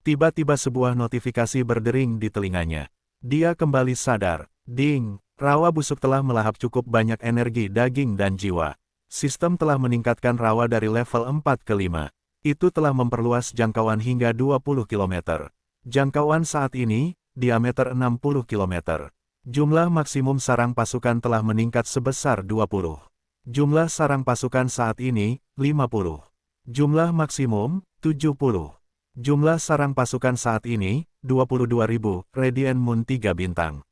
Tiba-tiba sebuah notifikasi berdering di telinganya. Dia kembali sadar. Ding, rawa busuk telah melahap cukup banyak energi daging dan jiwa. Sistem telah meningkatkan rawa dari level 4 ke 5. Itu telah memperluas jangkauan hingga 20 km. Jangkauan saat ini, diameter 60 km. Jumlah maksimum sarang pasukan telah meningkat sebesar 20. Jumlah sarang pasukan saat ini, 50. Jumlah maksimum, 70. Jumlah sarang pasukan saat ini, 22.000, Radiant Moon 3 bintang.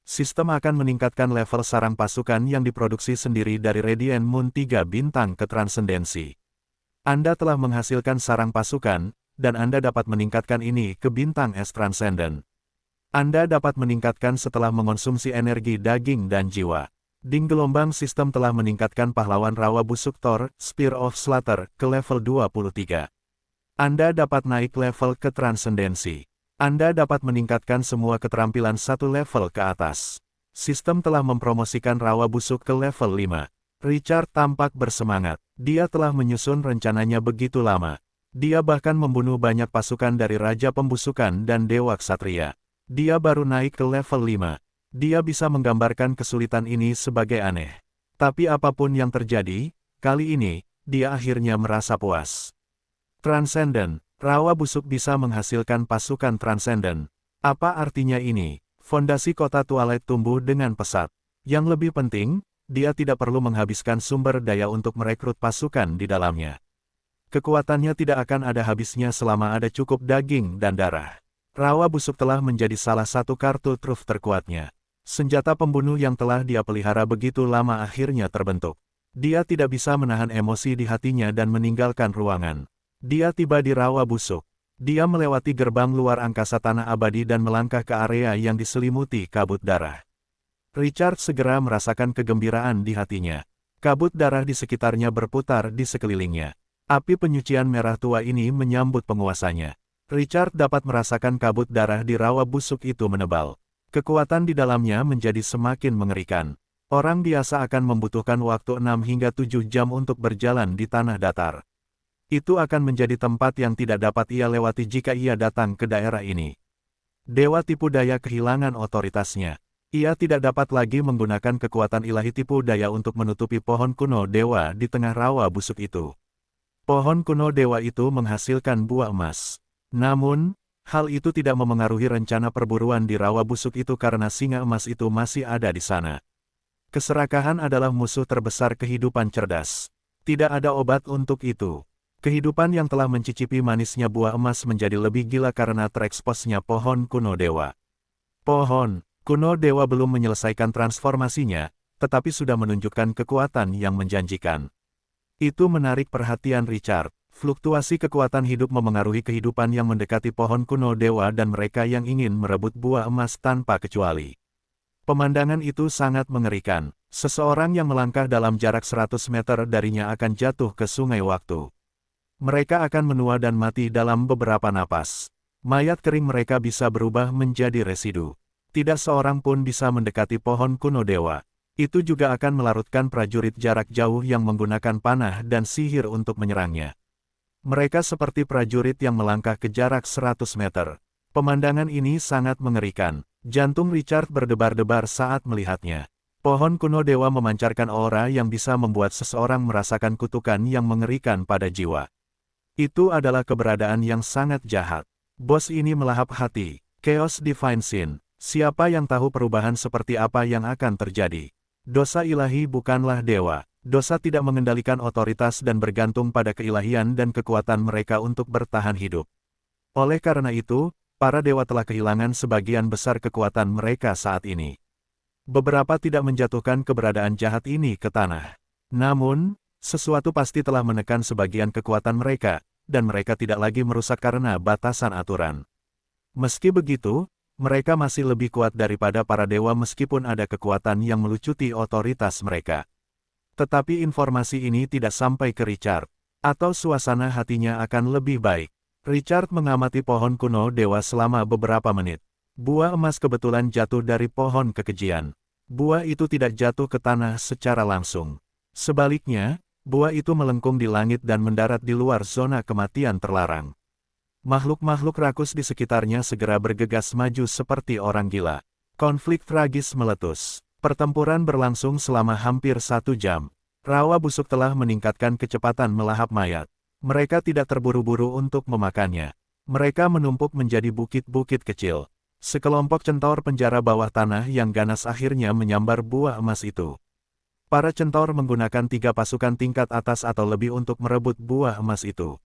Sistem akan meningkatkan level sarang pasukan yang diproduksi sendiri dari Radiant Moon 3 bintang ke Transendensi. Anda telah menghasilkan sarang pasukan, dan Anda dapat meningkatkan ini ke bintang S Transcendent. Anda dapat meningkatkan setelah mengonsumsi energi daging dan jiwa. Ding, gelombang sistem telah meningkatkan pahlawan rawa busuk Thor, Spear of Slaughter, ke level 23. Anda dapat naik level ke Transendensi. Anda dapat meningkatkan semua keterampilan satu level ke atas. Sistem telah mempromosikan rawa busuk ke level 5. Richard tampak bersemangat. Dia telah menyusun rencananya begitu lama. Dia bahkan membunuh banyak pasukan dari Raja Pembusukan dan Dewa Ksatria. Dia baru naik ke level 5. Dia bisa menggambarkan kesulitan ini sebagai aneh. Tapi apapun yang terjadi, kali ini, dia akhirnya merasa puas. Transcendent, rawa busuk bisa menghasilkan pasukan Transcendent. Apa artinya ini? Fondasi kota Twilight tumbuh dengan pesat. Yang lebih penting, dia tidak perlu menghabiskan sumber daya untuk merekrut pasukan di dalamnya. Kekuatannya tidak akan ada habisnya selama ada cukup daging dan darah. Rawa busuk telah menjadi salah satu kartu truf terkuatnya. Senjata pembunuh yang telah dia pelihara begitu lama akhirnya terbentuk. Dia tidak bisa menahan emosi di hatinya dan meninggalkan ruangan. Dia tiba di rawa busuk. Dia melewati gerbang luar angkasa tanah abadi dan melangkah ke area yang diselimuti kabut darah. Richard segera merasakan kegembiraan di hatinya. Kabut darah di sekitarnya berputar di sekelilingnya. Api penyucian merah tua ini menyambut penguasanya. Richard dapat merasakan kabut darah di rawa busuk itu menebal. Kekuatan di dalamnya menjadi semakin mengerikan. Orang biasa akan membutuhkan waktu 6 hingga 7 jam untuk berjalan di tanah datar. Itu akan menjadi tempat yang tidak dapat ia lewati jika ia datang ke daerah ini. Dewa tipu daya kehilangan otoritasnya. Ia tidak dapat lagi menggunakan kekuatan ilahi tipu daya untuk menutupi pohon kuno dewa di tengah rawa busuk itu. Pohon kuno dewa itu menghasilkan buah emas. Namun, hal itu tidak memengaruhi rencana perburuan di rawa busuk itu karena singa emas itu masih ada di sana. Keserakahan adalah musuh terbesar kehidupan cerdas. Tidak ada obat untuk itu. Kehidupan yang telah mencicipi manisnya buah emas menjadi lebih gila karena tereksposnya pohon kuno dewa. Pohon kuno dewa belum menyelesaikan transformasinya, tetapi sudah menunjukkan kekuatan yang menjanjikan. Itu menarik perhatian Richard. Fluktuasi kekuatan hidup memengaruhi kehidupan yang mendekati pohon kuno dewa dan mereka yang ingin merebut buah emas tanpa kecuali. Pemandangan itu sangat mengerikan. Seseorang yang melangkah dalam jarak 100 meter darinya akan jatuh ke sungai waktu. Mereka akan menua dan mati dalam beberapa napas. Mayat kering mereka bisa berubah menjadi residu. Tidak seorang pun bisa mendekati pohon kuno dewa. Itu juga akan melarutkan prajurit jarak jauh yang menggunakan panah dan sihir untuk menyerangnya. Mereka seperti prajurit yang melangkah ke jarak 100 meter. Pemandangan ini sangat mengerikan. Jantung Richard berdebar-debar saat melihatnya. Pohon kuno dewa memancarkan aura yang bisa membuat seseorang merasakan kutukan yang mengerikan pada jiwa. Itu adalah keberadaan yang sangat jahat. Bos ini melahap hati. Chaos Divine Sin. Siapa yang tahu perubahan seperti apa yang akan terjadi? Dosa ilahi bukanlah dewa. Dosa tidak mengendalikan otoritas dan bergantung pada keilahian dan kekuatan mereka untuk bertahan hidup. Oleh karena itu, para dewa telah kehilangan sebagian besar kekuatan mereka saat ini. Beberapa tidak menjatuhkan keberadaan jahat ini ke tanah. Namun, sesuatu pasti telah menekan sebagian kekuatan mereka, dan mereka tidak lagi merusak karena batasan aturan. Meski begitu, mereka masih lebih kuat daripada para dewa meskipun ada kekuatan yang melucuti otoritas mereka. Tetapi informasi ini tidak sampai ke Richard, atau suasana hatinya akan lebih baik. Richard mengamati pohon kuno dewa selama beberapa menit. Buah emas kebetulan jatuh dari pohon kekejian. Buah itu tidak jatuh ke tanah secara langsung. Sebaliknya, buah itu melengkung di langit dan mendarat di luar zona kematian terlarang. Makhluk-makhluk rakus di sekitarnya segera bergegas maju seperti orang gila. Konflik tragis meletus. Pertempuran berlangsung selama hampir 1 jam. Rawa busuk telah meningkatkan kecepatan melahap mayat. Mereka tidak terburu-buru untuk memakannya. Mereka menumpuk menjadi bukit-bukit kecil. Sekelompok centaur penjara bawah tanah yang ganas akhirnya menyambar buah emas itu. Para centaur menggunakan 3 pasukan tingkat atas atau lebih untuk merebut buah emas itu.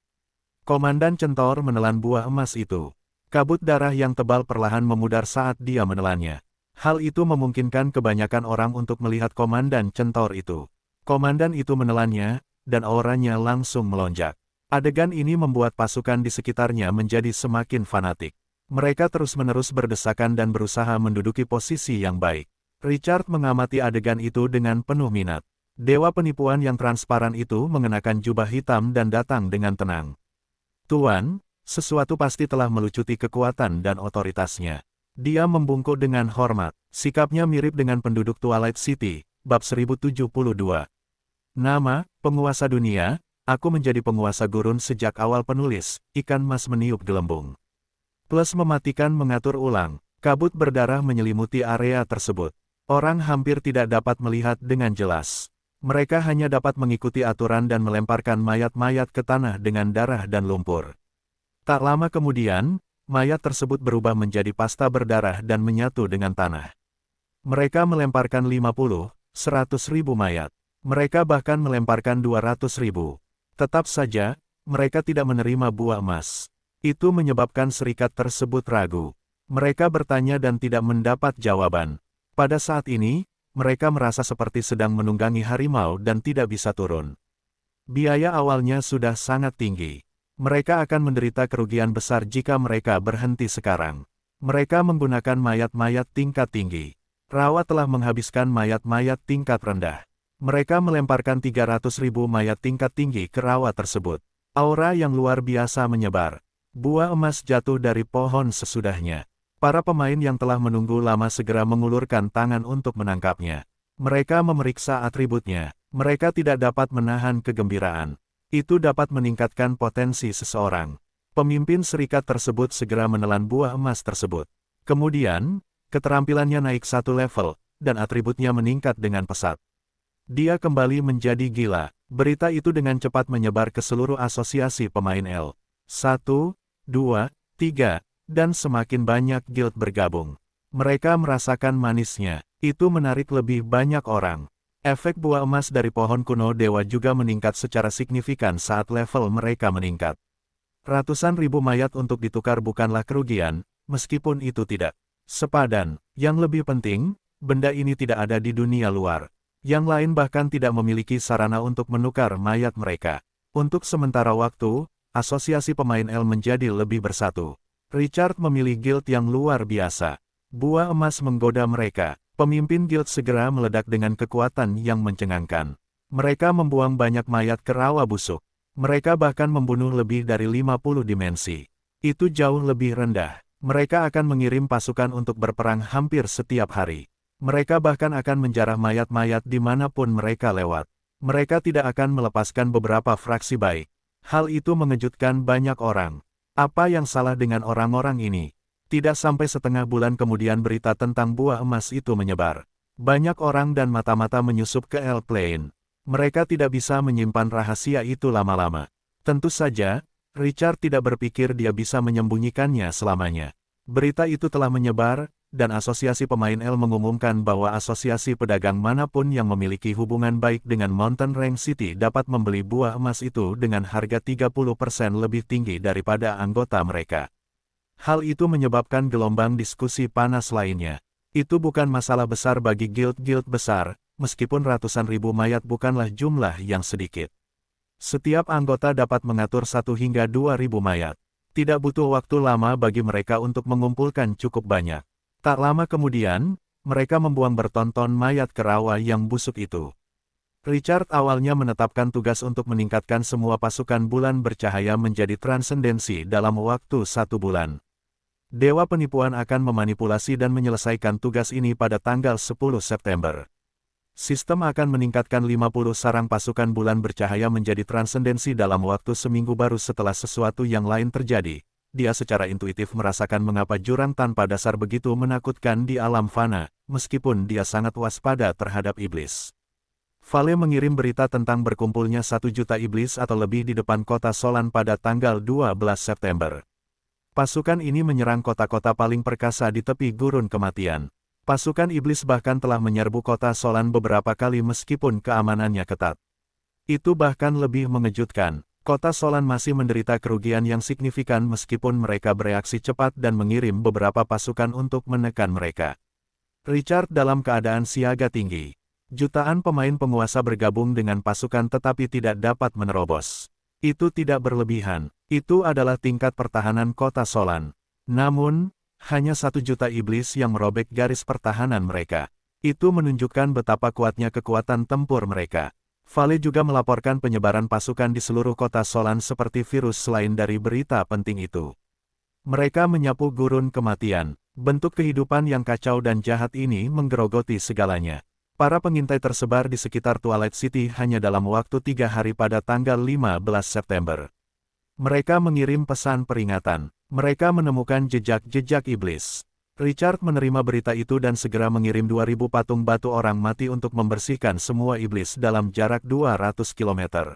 Komandan centaur menelan buah emas itu. Kabut darah yang tebal perlahan memudar saat dia menelannya. Hal itu memungkinkan kebanyakan orang untuk melihat komandan centaur itu. Komandan itu menelannya, dan auranya langsung melonjak. Adegan ini membuat pasukan di sekitarnya menjadi semakin fanatik. Mereka terus-menerus berdesakan dan berusaha menduduki posisi yang baik. Richard mengamati adegan itu dengan penuh minat. Dewa penipuan yang transparan itu mengenakan jubah hitam dan datang dengan tenang. Tuan, sesuatu pasti telah melucuti kekuatan dan otoritasnya. Dia membungkuk dengan hormat. Sikapnya mirip dengan penduduk Twilight City, bab 1072. Nama, penguasa dunia, aku menjadi penguasa gurun sejak awal penulis, ikan mas meniup gelembung. Plus mematikan mengatur ulang, kabut berdarah menyelimuti area tersebut. Orang hampir tidak dapat melihat dengan jelas. Mereka hanya dapat mengikuti aturan dan melemparkan mayat-mayat ke tanah dengan darah dan lumpur. Tak lama kemudian, mayat tersebut berubah menjadi pasta berdarah dan menyatu dengan tanah. Mereka melemparkan 50, 100 ribu mayat. Mereka bahkan melemparkan 200 ribu. Tetap saja, mereka tidak menerima buah emas. Itu menyebabkan serikat tersebut ragu. Mereka bertanya dan tidak mendapat jawaban. Pada saat ini, mereka merasa seperti sedang menunggangi harimau dan tidak bisa turun. Biaya awalnya sudah sangat tinggi. Mereka akan menderita kerugian besar jika mereka berhenti sekarang. Mereka menggunakan mayat-mayat tingkat tinggi. Rawa telah menghabiskan mayat-mayat tingkat rendah. Mereka melemparkan 300 ribu mayat tingkat tinggi ke rawa tersebut. Aura yang luar biasa menyebar. Buah emas jatuh dari pohon sesudahnya. Para pemain yang telah menunggu lama segera mengulurkan tangan untuk menangkapnya. Mereka memeriksa atributnya. Mereka tidak dapat menahan kegembiraan. Itu dapat meningkatkan potensi seseorang. Pemimpin serikat tersebut segera menelan buah emas tersebut. Kemudian, keterampilannya naik 1 level, dan atributnya meningkat dengan pesat. Dia kembali menjadi gila. Berita itu dengan cepat menyebar ke seluruh asosiasi pemain L. 1, 2, 3. Dan semakin banyak guild bergabung. Mereka merasakan manisnya. Itu menarik lebih banyak orang. Efek buah emas dari pohon kuno dewa juga meningkat secara signifikan saat level mereka meningkat. Ratusan ribu mayat untuk ditukar bukanlah kerugian, meskipun itu tidak sepadan. Yang lebih penting, benda ini tidak ada di dunia luar. Yang lain bahkan tidak memiliki sarana untuk menukar mayat mereka. Untuk sementara waktu, asosiasi pemain L menjadi lebih bersatu. Richard memilih guild yang luar biasa. Buah emas menggoda mereka. Pemimpin guild segera meledak dengan kekuatan yang mencengangkan. Mereka membuang banyak mayat ke rawa busuk. Mereka bahkan membunuh lebih dari 50 dimensi. Itu jauh lebih rendah. Mereka akan mengirim pasukan untuk berperang hampir setiap hari. Mereka bahkan akan menjarah mayat-mayat dimanapun mereka lewat. Mereka tidak akan melepaskan beberapa fraksi baik. Hal itu mengejutkan banyak orang. Apa yang salah dengan orang-orang ini? Tidak sampai setengah bulan kemudian berita tentang buah emas itu menyebar. Banyak orang dan mata-mata menyusup ke L-Plane. Mereka tidak bisa menyimpan rahasia itu lama-lama. Tentu saja, Richard tidak berpikir dia bisa menyembunyikannya selamanya. Berita itu telah menyebar, dan asosiasi pemain L mengumumkan bahwa asosiasi pedagang manapun yang memiliki hubungan baik dengan Mountain Range City dapat membeli buah emas itu dengan harga 30% lebih tinggi daripada anggota mereka. Hal itu menyebabkan gelombang diskusi panas lainnya. Itu bukan masalah besar bagi guild-guild besar, meskipun ratusan ribu mayat bukanlah jumlah yang sedikit. Setiap anggota dapat mengatur 1 hingga 2 ribu mayat. Tidak butuh waktu lama bagi mereka untuk mengumpulkan cukup banyak. Tak lama kemudian, mereka membuang bertonton mayat ke rawa yang busuk itu. Richard awalnya menetapkan tugas untuk meningkatkan semua pasukan bulan bercahaya menjadi transendensi dalam waktu 1 bulan. Dewa penipuan akan memanipulasi dan menyelesaikan tugas ini pada tanggal 10 September. Sistem akan meningkatkan 50 sarang pasukan bulan bercahaya menjadi transendensi dalam waktu seminggu baru setelah sesuatu yang lain terjadi. dia secara intuitif merasakan mengapa jurang tanpa dasar begitu menakutkan di alam fana, meskipun dia sangat waspada terhadap iblis. Vale mengirim berita tentang berkumpulnya 1 juta iblis atau lebih di depan kota Solan pada tanggal 12 September. Pasukan ini menyerang kota-kota paling perkasa di tepi gurun kematian. Pasukan iblis bahkan telah menyerbu kota Solan beberapa kali meskipun keamanannya ketat. Itu bahkan lebih mengejutkan. Kota Solan masih menderita kerugian yang signifikan meskipun mereka bereaksi cepat dan mengirim beberapa pasukan untuk menekan mereka. Richard dalam keadaan siaga tinggi. Jutaan pemain penguasa bergabung dengan pasukan tetapi tidak dapat menerobos. Itu tidak berlebihan. Itu adalah tingkat pertahanan kota Solan. Namun, hanya 1 juta iblis yang merobek garis pertahanan mereka. Itu menunjukkan betapa kuatnya kekuatan tempur mereka. Vale juga melaporkan penyebaran pasukan di seluruh kota Solan seperti virus selain dari berita penting itu. Mereka menyapu gurun kematian. Bentuk kehidupan yang kacau dan jahat ini menggerogoti segalanya. Para pengintai tersebar di sekitar Twilight City hanya dalam waktu 3 hari pada tanggal 15 September. Mereka mengirim pesan peringatan. Mereka menemukan jejak-jejak iblis. Richard menerima berita itu dan segera mengirim 2.000 patung batu orang mati untuk membersihkan semua iblis dalam jarak 200 km.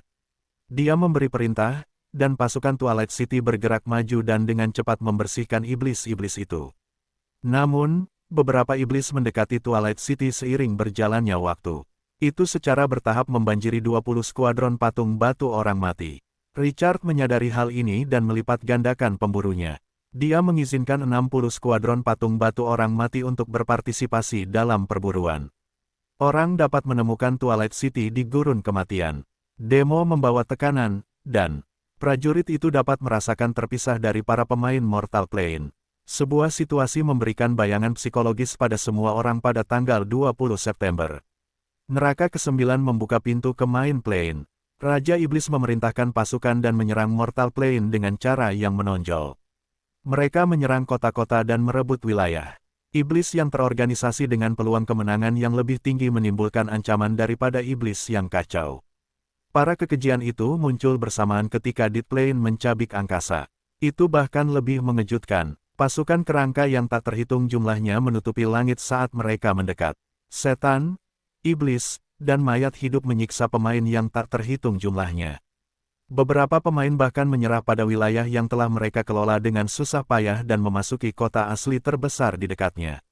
Dia memberi perintah, dan pasukan Twilight City bergerak maju dan dengan cepat membersihkan iblis-iblis itu. Namun, beberapa iblis mendekati Twilight City seiring berjalannya waktu. Itu secara bertahap membanjiri 20 skuadron patung batu orang mati. Richard menyadari hal ini dan melipat gandakan pemburunya. Dia mengizinkan 60 skuadron patung batu orang mati untuk berpartisipasi dalam perburuan. Orang dapat menemukan Twilight City di gurun kematian. Demo membawa tekanan, dan prajurit itu dapat merasakan terpisah dari para pemain Mortal Plane. Sebuah situasi memberikan bayangan psikologis pada semua orang pada tanggal 20 September. Neraka ke-9 membuka pintu ke Main Plane. Raja Iblis memerintahkan pasukan dan menyerang Mortal Plane dengan cara yang menonjol. Mereka menyerang kota-kota dan merebut wilayah. Iblis yang terorganisasi dengan peluang kemenangan yang lebih tinggi menimbulkan ancaman daripada iblis yang kacau. Para kekejian itu muncul bersamaan ketika Dead Plane mencabik angkasa. Itu bahkan lebih mengejutkan. Pasukan kerangka yang tak terhitung jumlahnya menutupi langit saat mereka mendekat. Setan, iblis, dan mayat hidup menyiksa pemain yang tak terhitung jumlahnya. Beberapa pemain bahkan menyerah pada wilayah yang telah mereka kelola dengan susah payah dan memasuki kota asli terbesar di dekatnya.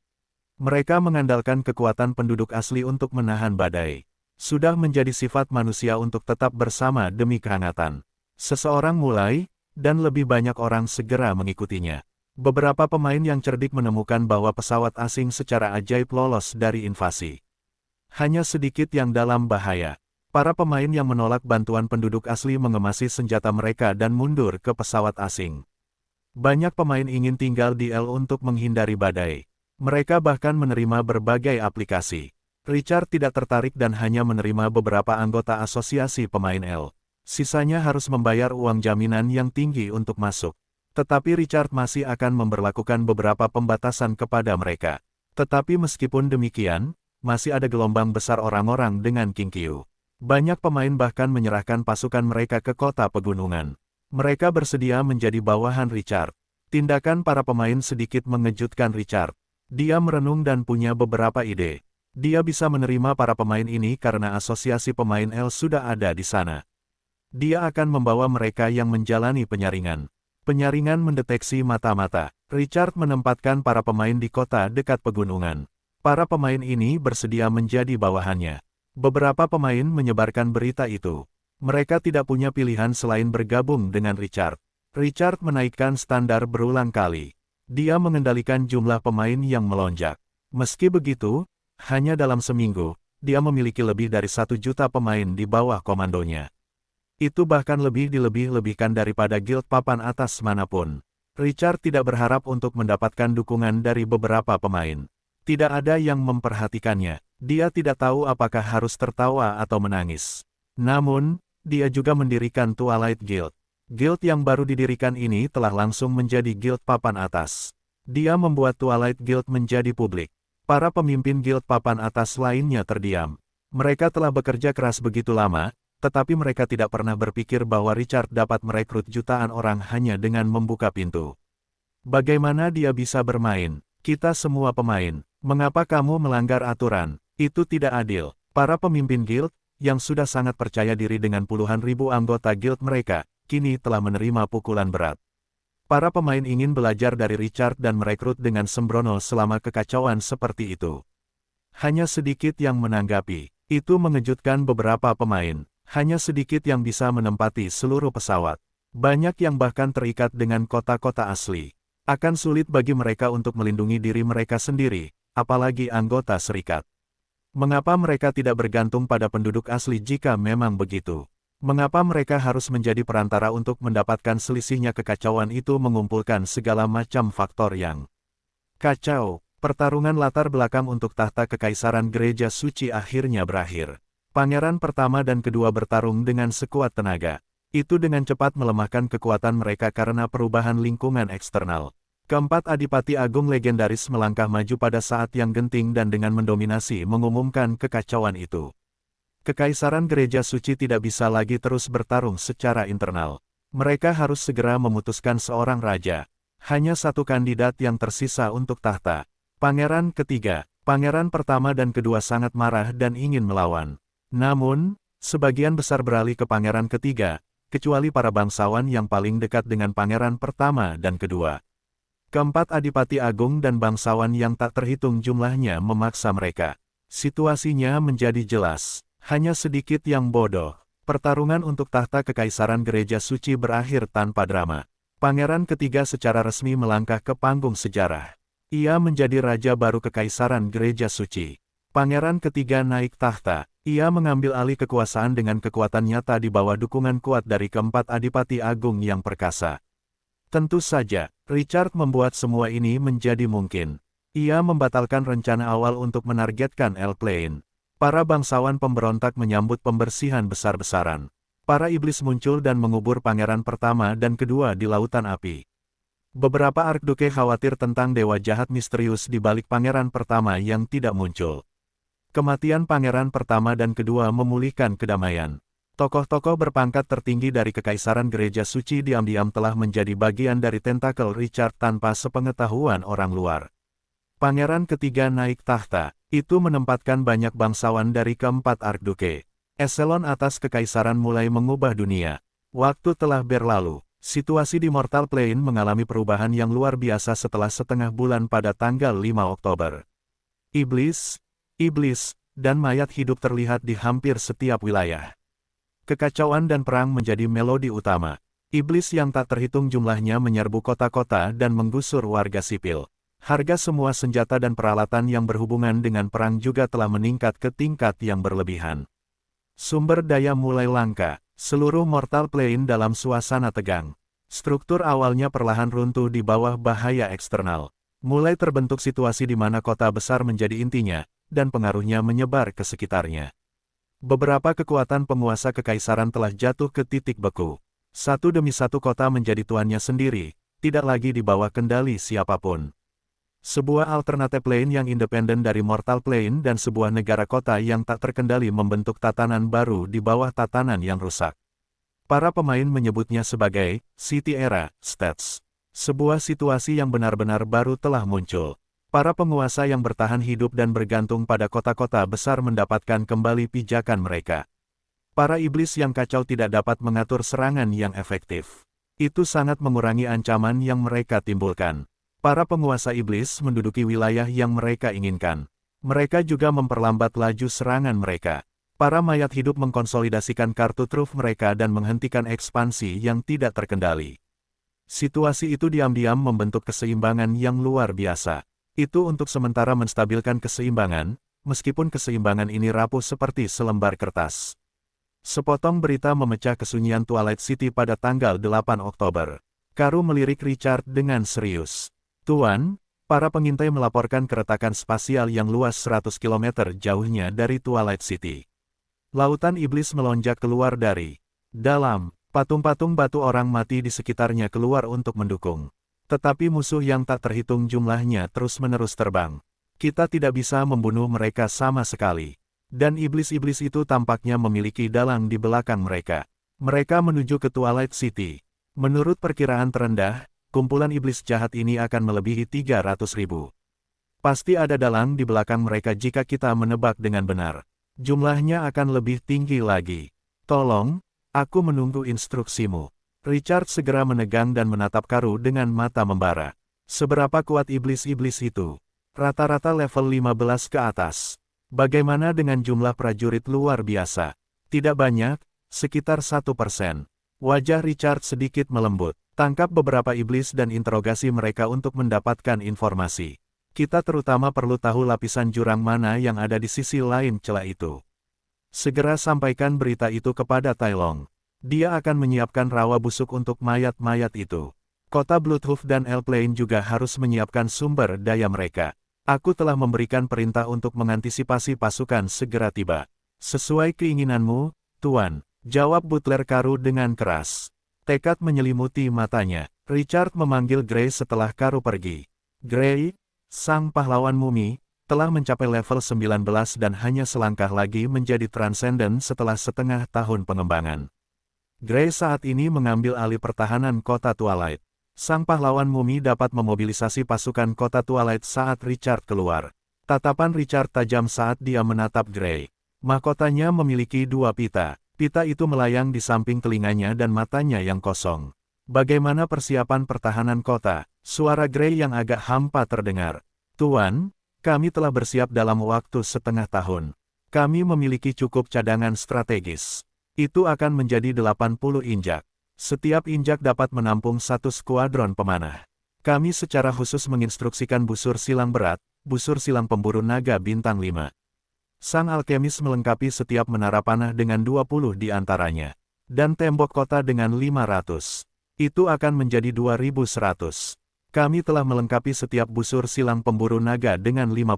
Mereka mengandalkan kekuatan penduduk asli untuk menahan badai. Sudah menjadi sifat manusia untuk tetap bersama demi kehangatan. Seseorang mulai, dan lebih banyak orang segera mengikutinya. Beberapa pemain yang cerdik menemukan bahwa pesawat asing secara ajaib lolos dari invasi. Hanya sedikit yang dalam bahaya. Para pemain yang menolak bantuan penduduk asli mengemasi senjata mereka dan mundur ke pesawat asing. Banyak pemain ingin tinggal di L untuk menghindari badai. Mereka bahkan menerima berbagai aplikasi. Richard tidak tertarik dan hanya menerima beberapa anggota asosiasi pemain L. Sisanya harus membayar uang jaminan yang tinggi untuk masuk. Tetapi Richard masih akan memberlakukan beberapa pembatasan kepada mereka. Tetapi meskipun demikian, masih ada gelombang besar orang-orang dengan Kinkyu. Banyak pemain bahkan menyerahkan pasukan mereka ke kota pegunungan. Mereka bersedia menjadi bawahan Richard. Tindakan para pemain sedikit mengejutkan Richard. Dia merenung dan punya beberapa ide. Dia bisa menerima para pemain ini karena asosiasi pemain L sudah ada di sana. Dia akan membawa mereka yang menjalani penyaringan. Penyaringan mendeteksi mata-mata. Richard menempatkan para pemain di kota dekat pegunungan. Para pemain ini bersedia menjadi bawahannya. Beberapa pemain menyebarkan berita itu. Mereka tidak punya pilihan selain bergabung dengan Richard. Richard menaikkan standar berulang kali. Dia mengendalikan jumlah pemain yang melonjak. Meski begitu, hanya dalam seminggu, dia memiliki lebih dari 1 juta pemain di bawah komandonya. Itu bahkan lebih dilebih-lebihkan daripada guild papan atas manapun. Richard tidak berharap untuk mendapatkan dukungan dari beberapa pemain. Tidak ada yang memperhatikannya. Dia tidak tahu apakah harus tertawa atau menangis. Namun, dia juga mendirikan Twilight Guild. Guild yang baru didirikan ini telah langsung menjadi guild papan atas. Dia membuat Twilight Guild menjadi publik. Para pemimpin guild papan atas lainnya terdiam. Mereka telah bekerja keras begitu lama, tetapi mereka tidak pernah berpikir bahwa Richard dapat merekrut jutaan orang hanya dengan membuka pintu. Bagaimana dia bisa bermain? Kita semua pemain. Mengapa kamu melanggar aturan? Itu tidak adil. Para pemimpin guild, yang sudah sangat percaya diri dengan puluhan ribu anggota guild mereka, kini telah menerima pukulan berat. Para pemain ingin belajar dari Richard dan merekrut dengan sembrono selama kekacauan seperti itu. Hanya sedikit yang menanggapi. Itu mengejutkan beberapa pemain. Hanya sedikit yang bisa menempati seluruh pesawat. Banyak yang bahkan terikat dengan kota-kota asli. Akan sulit bagi mereka untuk melindungi diri mereka sendiri, apalagi anggota serikat. Mengapa mereka tidak bergantung pada penduduk asli jika memang begitu? Mengapa mereka harus menjadi perantara untuk mendapatkan selisihnya? Kekacauan itu mengumpulkan segala macam faktor yang kacau. Pertarungan latar belakang untuk tahta Kekaisaran Gereja Suci akhirnya berakhir. Pangeran pertama dan kedua bertarung dengan sekuat tenaga. Itu dengan cepat melemahkan kekuatan mereka karena perubahan lingkungan eksternal. Keempat Adipati Agung legendaris melangkah maju pada saat yang genting dan dengan mendominasi mengumumkan kekacauan itu. Kekaisaran Gereja Suci tidak bisa lagi terus bertarung secara internal. Mereka harus segera memutuskan seorang raja. Hanya satu kandidat yang tersisa untuk tahta. Pangeran ketiga, pangeran pertama dan kedua sangat marah dan ingin melawan. Namun, sebagian besar beralih ke pangeran ketiga, kecuali para bangsawan yang paling dekat dengan pangeran pertama dan kedua. Keempat Adipati Agung dan bangsawan yang tak terhitung jumlahnya memaksa mereka. Situasinya menjadi jelas, hanya sedikit yang bodoh. Pertarungan untuk tahta Kekaisaran Gereja Suci berakhir tanpa drama. Pangeran ketiga secara resmi melangkah ke panggung sejarah. Ia menjadi raja baru Kekaisaran Gereja Suci. Pangeran ketiga naik tahta. Ia mengambil alih kekuasaan dengan kekuatan nyata di bawah dukungan kuat dari keempat Adipati Agung yang perkasa. Tentu saja, Richard membuat semua ini menjadi mungkin. Ia membatalkan rencana awal untuk menargetkan L-Plane. Para bangsawan pemberontak menyambut pembersihan besar-besaran. Para iblis muncul dan mengubur pangeran pertama dan kedua di lautan api. Beberapa Archduke khawatir tentang dewa jahat misterius di balik pangeran pertama yang tidak muncul. Kematian pangeran pertama dan kedua memulihkan kedamaian. Tokoh-tokoh berpangkat tertinggi dari Kekaisaran Gereja Suci diam-diam telah menjadi bagian dari tentakel Richard tanpa sepengetahuan orang luar. Pangeran ketiga naik tahta, itu menempatkan banyak bangsawan dari keempat Archduke. Eselon atas Kekaisaran mulai mengubah dunia. Waktu telah berlalu. Situasi di Mortal Plane mengalami perubahan yang luar biasa setelah setengah bulan pada tanggal 5 Oktober. Iblis, dan mayat hidup terlihat di hampir setiap wilayah. Kekacauan dan perang menjadi melodi utama. Iblis yang tak terhitung jumlahnya menyerbu kota-kota dan menggusur warga sipil. Harga semua senjata dan peralatan yang berhubungan dengan perang juga telah meningkat ke tingkat yang berlebihan. Sumber daya mulai langka. Seluruh Mortal Plane dalam suasana tegang. Struktur awalnya perlahan runtuh di bawah bahaya eksternal. Mulai terbentuk situasi di mana kota besar menjadi intinya, dan pengaruhnya menyebar ke sekitarnya. Beberapa kekuatan penguasa kekaisaran telah jatuh ke titik beku. Satu demi satu kota menjadi tuannya sendiri, tidak lagi di bawah kendali siapapun. Sebuah alternatif plane yang independen dari Mortal Plane dan sebuah negara kota yang tak terkendali membentuk tatanan baru di bawah tatanan yang rusak. Para pemain menyebutnya sebagai City Era States. Sebuah situasi yang benar-benar baru telah muncul. Para penguasa yang bertahan hidup dan bergantung pada kota-kota besar mendapatkan kembali pijakan mereka. Para iblis yang kacau tidak dapat mengatur serangan yang efektif. Itu sangat mengurangi ancaman yang mereka timbulkan. Para penguasa iblis menduduki wilayah yang mereka inginkan. Mereka juga memperlambat laju serangan mereka. Para mayat hidup mengkonsolidasikan kartu truf mereka dan menghentikan ekspansi yang tidak terkendali. Situasi itu diam-diam membentuk keseimbangan yang luar biasa. Itu untuk sementara menstabilkan keseimbangan, meskipun keseimbangan ini rapuh seperti selembar kertas. Sepotong berita memecah kesunyian Twilight City pada tanggal 8 Oktober. Karu melirik Richard dengan serius. Tuan, para pengintai melaporkan keretakan spasial yang luas 100 km jauhnya dari Twilight City. Lautan iblis melonjak keluar dari dalam. Patung-patung batu orang mati di sekitarnya keluar untuk mendukung. Tetapi musuh yang tak terhitung jumlahnya terus-menerus terbang. Kita tidak bisa membunuh mereka sama sekali. Dan iblis-iblis itu tampaknya memiliki dalang di belakang mereka. Mereka menuju ke Twilight City. Menurut perkiraan terendah, kumpulan iblis jahat ini akan melebihi 300.000. Pasti ada dalang di belakang mereka jika kita menebak dengan benar. Jumlahnya akan lebih tinggi lagi. Tolong, aku menunggu instruksimu. Richard segera menegang dan menatap Karu dengan mata membara. Seberapa kuat iblis-iblis itu? Rata-rata level 15 ke atas. Bagaimana dengan jumlah prajurit luar biasa? Tidak banyak, sekitar 1%. Wajah Richard sedikit melembut. Tangkap beberapa iblis dan interogasi mereka untuk mendapatkan informasi. Kita terutama perlu tahu lapisan jurang mana yang ada di sisi lain celah itu. Segera sampaikan berita itu kepada Tai Long. Dia akan menyiapkan rawa busuk untuk mayat-mayat itu. Kota Bloodhoof dan Elflane juga harus menyiapkan sumber daya mereka. Aku telah memberikan perintah untuk mengantisipasi pasukan segera tiba. Sesuai keinginanmu, Tuan, jawab Butler Karu dengan keras. Tekad menyelimuti matanya. Richard memanggil Gray setelah Karu pergi. Gray, sang pahlawan mumi, telah mencapai level 19 dan hanya selangkah lagi menjadi Transcendent setelah setengah tahun pengembangan. Gray saat ini mengambil alih pertahanan kota Twilight. Sang pahlawan mumi dapat memobilisasi pasukan kota Twilight saat Richard keluar. Tatapan Richard tajam saat dia menatap Gray. Mahkotanya memiliki dua pita. Pita itu melayang di samping telinganya dan matanya yang kosong. Bagaimana persiapan pertahanan kota? Suara Gray yang agak hampa terdengar. Tuan, kami telah bersiap dalam waktu setengah tahun. Kami memiliki cukup cadangan strategis. Itu akan menjadi 80 injak. Setiap injak dapat menampung satu skuadron pemanah. Kami secara khusus menginstruksikan busur silang berat, busur silang pemburu naga bintang 5. Sang alkemis melengkapi setiap menara panah dengan 20 di antaranya. Dan tembok kota dengan 500. Itu akan menjadi 2100. Kami telah melengkapi setiap busur silang pemburu naga dengan 50.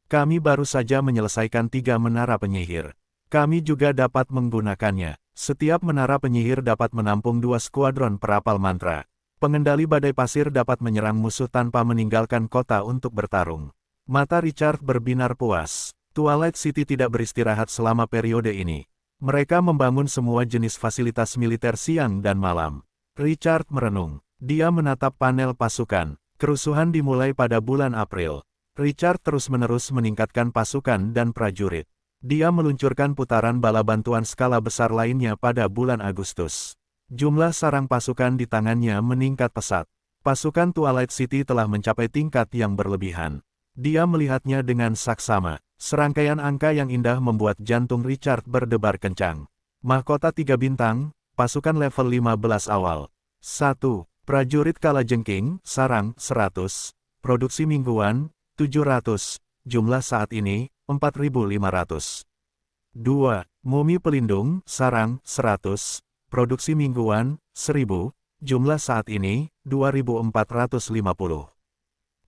Kami baru saja menyelesaikan 3 menara penyihir. Kami juga dapat menggunakannya. Setiap menara penyihir dapat menampung 2 skuadron perapal mantra. Pengendali badai pasir dapat menyerang musuh tanpa meninggalkan kota untuk bertarung. Mata Richard berbinar puas. Twilight City tidak beristirahat selama periode ini. Mereka membangun semua jenis fasilitas militer siang dan malam. Richard merenung. Dia menatap panel pasukan. Kerusuhan dimulai pada bulan April. Richard terus-menerus meningkatkan pasukan dan prajurit. Dia meluncurkan putaran bala bantuan skala besar lainnya pada bulan Agustus. Jumlah sarang pasukan di tangannya meningkat pesat. Pasukan Twilight City telah mencapai tingkat yang berlebihan. Dia melihatnya dengan saksama. Serangkaian angka yang indah membuat jantung Richard berdebar kencang. Mahkota 3 bintang, pasukan level 15 awal. 1. Prajurit Kalajengking, sarang, 100. Produksi mingguan, 700. Jumlah saat ini, 4.500. 2. Mumi pelindung, sarang, 100. Produksi mingguan, 1000. Jumlah saat ini, 2.450.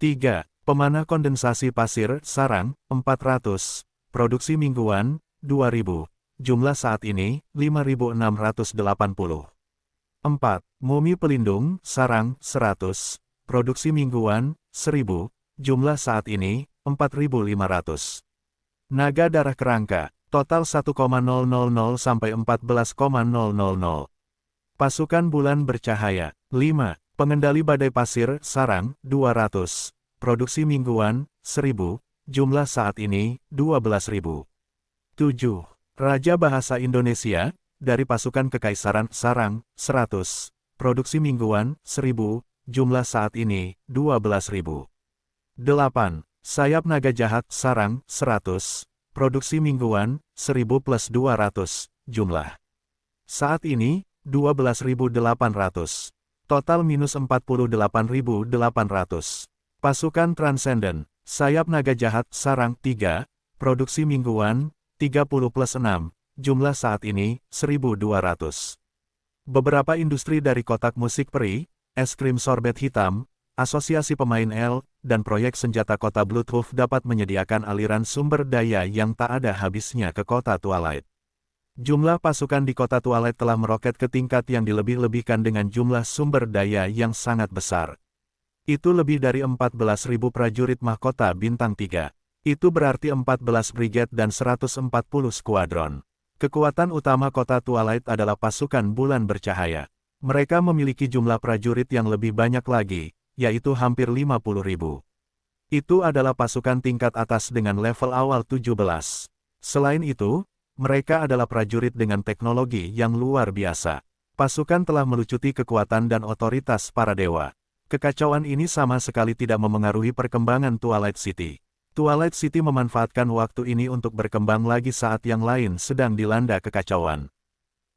3. Pemanah kondensasi pasir, sarang, 400. Produksi mingguan, 2000. Jumlah saat ini, 5.680. 4. Mumi pelindung, sarang, 100. Produksi mingguan, 1000. Jumlah saat ini, 4.500. Naga darah kerangka, total 1,000 sampai 14,000. Pasukan bulan bercahaya, 5. Pengendali badai pasir, sarang, 200. Produksi mingguan, 1000. Jumlah saat ini, 12.000. 7. Raja Bahasa Indonesia, dari pasukan Kekaisaran, sarang, 100. Produksi mingguan, 1000. Jumlah saat ini, 12.000. 8. Sayap naga jahat, sarang, 100. Produksi mingguan, 1000 plus 200. Jumlah saat ini, 12.800. Total minus 48.800. Pasukan Transcendent, sayap naga jahat, sarang, 3. Produksi mingguan, 30 plus 6. Jumlah saat ini, 1.200. Beberapa industri dari kotak musik peri, es krim sorbet hitam, asosiasi pemain L, dan proyek senjata kota Bloodhoof dapat menyediakan aliran sumber daya yang tak ada habisnya ke kota Twilight. Jumlah pasukan di kota Twilight telah meroket ke tingkat yang dilebih-lebihkan dengan jumlah sumber daya yang sangat besar. Itu lebih dari 14.000 prajurit mahkota bintang 3. Itu berarti 14 brigade dan 140 skuadron. Kekuatan utama kota Twilight adalah pasukan bulan bercahaya. Mereka memiliki jumlah prajurit yang lebih banyak lagi, yaitu hampir 50.000. Itu adalah pasukan tingkat atas dengan level awal 17. Selain itu, mereka adalah prajurit dengan teknologi yang luar biasa. Pasukan telah melucuti kekuatan dan otoritas para dewa. Kekacauan ini sama sekali tidak memengaruhi perkembangan Twilight City. Twilight City memanfaatkan waktu ini untuk berkembang lagi saat yang lain sedang dilanda kekacauan.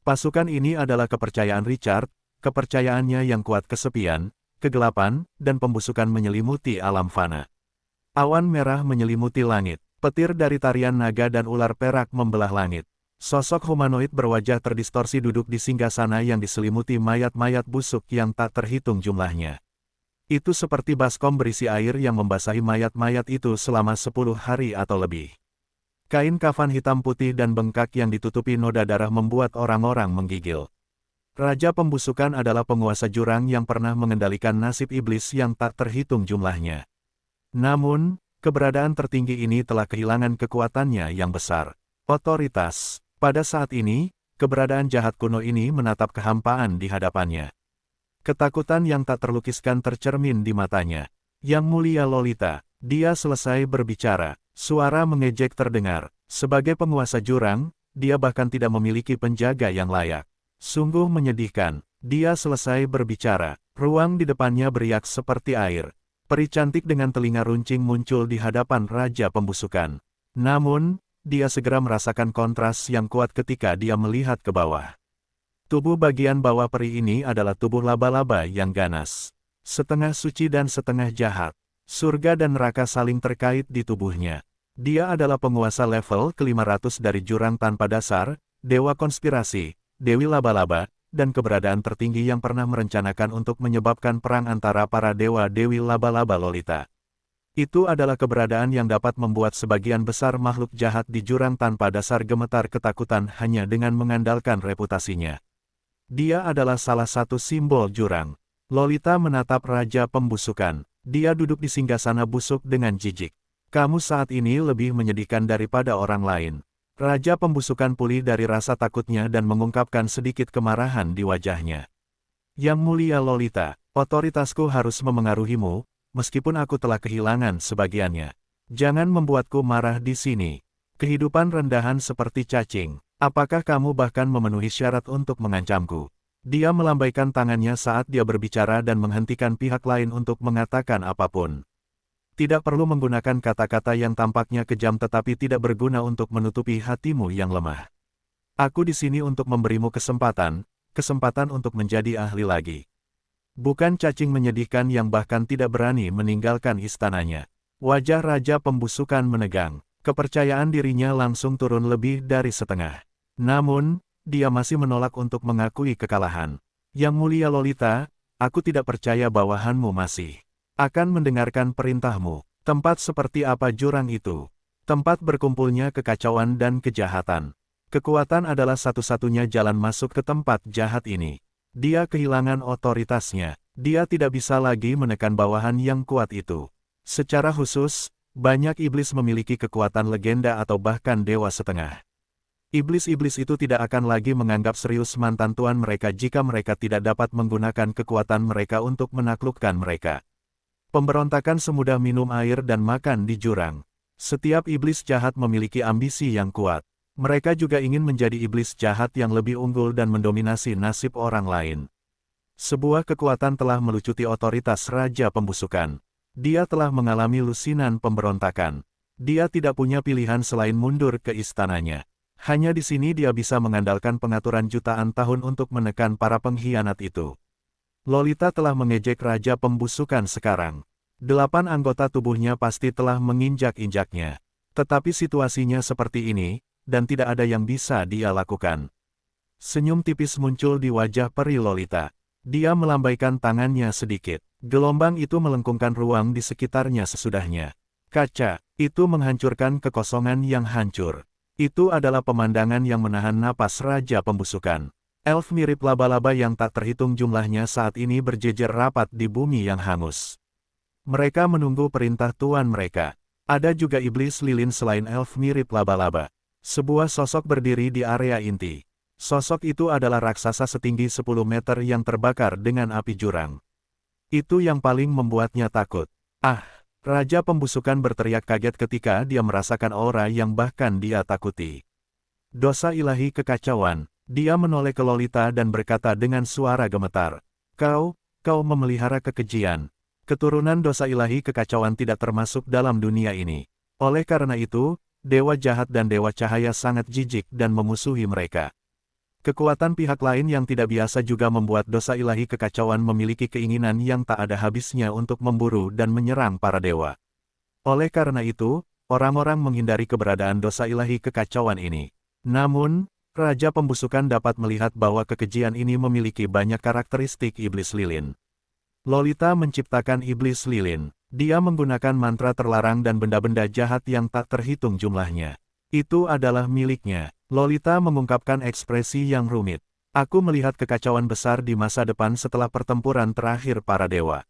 Pasukan ini adalah kepercayaan Richard, kepercayaannya yang kuat kesepian, kegelapan, dan pembusukan menyelimuti alam fana. Awan merah menyelimuti langit, petir dari tarian naga dan ular perak membelah langit. Sosok humanoid berwajah terdistorsi duduk di singgasana yang diselimuti mayat-mayat busuk yang tak terhitung jumlahnya. Itu seperti baskom berisi air yang membasahi mayat-mayat itu selama 10 hari atau lebih. Kain kafan hitam putih dan bengkak yang ditutupi noda darah membuat orang-orang menggigil. Raja pembusukan adalah penguasa jurang yang pernah mengendalikan nasib iblis yang tak terhitung jumlahnya. Namun, keberadaan tertinggi ini telah kehilangan kekuatannya yang besar. Otoritas. Pada saat ini, keberadaan jahat kuno ini menatap kehampaan di hadapannya. Ketakutan yang tak terlukiskan tercermin di matanya. Yang mulia Lolita, dia selesai berbicara. Suara mengejek terdengar. Sebagai penguasa jurang, dia bahkan tidak memiliki penjaga yang layak. Sungguh menyedihkan. Dia selesai berbicara. Ruang di depannya beriak seperti air. Peri cantik dengan telinga runcing muncul di hadapan Raja Pembusukan. Namun, dia segera merasakan kontras yang kuat ketika dia melihat ke bawah. Tubuh bagian bawah peri ini adalah tubuh laba-laba yang ganas. Setengah suci dan setengah jahat. Surga dan neraka saling terkait di tubuhnya. Dia adalah penguasa level ke-500 dari jurang tanpa dasar, dewa konspirasi, dewi laba-laba, dan keberadaan tertinggi yang pernah merencanakan untuk menyebabkan perang antara para dewa-dewi laba-laba Lolita. Itu adalah keberadaan yang dapat membuat sebagian besar makhluk jahat di jurang tanpa dasar gemetar ketakutan hanya dengan mengandalkan reputasinya. Dia adalah salah satu simbol jurang. Lolita menatap Raja Pembusukan. Dia duduk di singgasana busuk dengan jijik. Kamu saat ini lebih menyedihkan daripada orang lain. Raja Pembusukan pulih dari rasa takutnya dan mengungkapkan sedikit kemarahan di wajahnya. Yang mulia Lolita, otoritasku harus memengaruhimu, meskipun aku telah kehilangan sebagiannya. Jangan membuatku marah di sini. Kehidupan rendahan seperti cacing. Apakah kamu bahkan memenuhi syarat untuk mengancamku? Dia melambaikan tangannya saat dia berbicara dan menghentikan pihak lain untuk mengatakan apapun. Tidak perlu menggunakan kata-kata yang tampaknya kejam tetapi tidak berguna untuk menutupi hatimu yang lemah. Aku di sini untuk memberimu kesempatan untuk menjadi ahli lagi. Bukan cacing menyedihkan yang bahkan tidak berani meninggalkan istananya. Wajah Raja Pembusukan menegang. Kepercayaan dirinya langsung turun lebih dari setengah. Namun, dia masih menolak untuk mengakui kekalahan. Yang mulia Lolita, aku tidak percaya bawahanmu masih akan mendengarkan perintahmu. Tempat seperti apa jurang itu? Tempat berkumpulnya kekacauan dan kejahatan. Kekuatan adalah satu-satunya jalan masuk ke tempat jahat ini. Dia kehilangan otoritasnya. Dia tidak bisa lagi menekan bawahan yang kuat itu. Secara khusus, banyak iblis memiliki kekuatan legenda atau bahkan dewa setengah. Iblis-iblis itu tidak akan lagi menganggap serius mantan tuan mereka jika mereka tidak dapat menggunakan kekuatan mereka untuk menaklukkan mereka. Pemberontakan semudah minum air dan makan di jurang. Setiap iblis jahat memiliki ambisi yang kuat. Mereka juga ingin menjadi iblis jahat yang lebih unggul dan mendominasi nasib orang lain. Sebuah kekuatan telah melucuti otoritas Raja Pembusukan. Dia telah mengalami lusinan pemberontakan. Dia tidak punya pilihan selain mundur ke istananya. Hanya di sini dia bisa mengandalkan pengaturan jutaan tahun untuk menekan para pengkhianat itu. Lolita telah mengejek Raja Pembusukan sekarang. 8 anggota tubuhnya pasti telah menginjak-injaknya. Tetapi situasinya seperti ini, dan tidak ada yang bisa dia lakukan. Senyum tipis muncul di wajah peri Lolita. Dia melambaikan tangannya sedikit. Gelombang itu melengkungkan ruang di sekitarnya sesudahnya. Kaca, itu menghancurkan kekosongan yang hancur. Itu adalah pemandangan yang menahan napas Raja Pembusukan. Elf mirip laba-laba yang tak terhitung jumlahnya saat ini berjejer rapat di bumi yang hangus. Mereka menunggu perintah tuan mereka. Ada juga iblis lilin selain elf mirip laba-laba. Sebuah sosok berdiri di area inti. Sosok itu adalah raksasa setinggi 10 meter yang terbakar dengan api jurang. Itu yang paling membuatnya takut. Ah! Raja Pembusukan berteriak kaget ketika dia merasakan aura yang bahkan dia takuti. Dosa ilahi kekacauan. Dia menoleh ke Lolita dan berkata dengan suara gemetar. Kau memelihara kekejian. Keturunan dosa ilahi kekacauan tidak termasuk dalam dunia ini. Oleh karena itu, dewa jahat dan dewa cahaya sangat jijik dan memusuhi mereka. Kekuatan pihak lain yang tidak biasa juga membuat dosa ilahi kekacauan memiliki keinginan yang tak ada habisnya untuk memburu dan menyerang para dewa. Oleh karena itu, orang-orang menghindari keberadaan dosa ilahi kekacauan ini. Namun, Raja Pembusukan dapat melihat bahwa kekejian ini memiliki banyak karakteristik iblis lilin. Lolita menciptakan iblis lilin. Dia menggunakan mantra terlarang dan benda-benda jahat yang tak terhitung jumlahnya. Itu adalah miliknya. Lolita mengungkapkan ekspresi yang rumit. Aku melihat kekacauan besar di masa depan setelah pertempuran terakhir para dewa.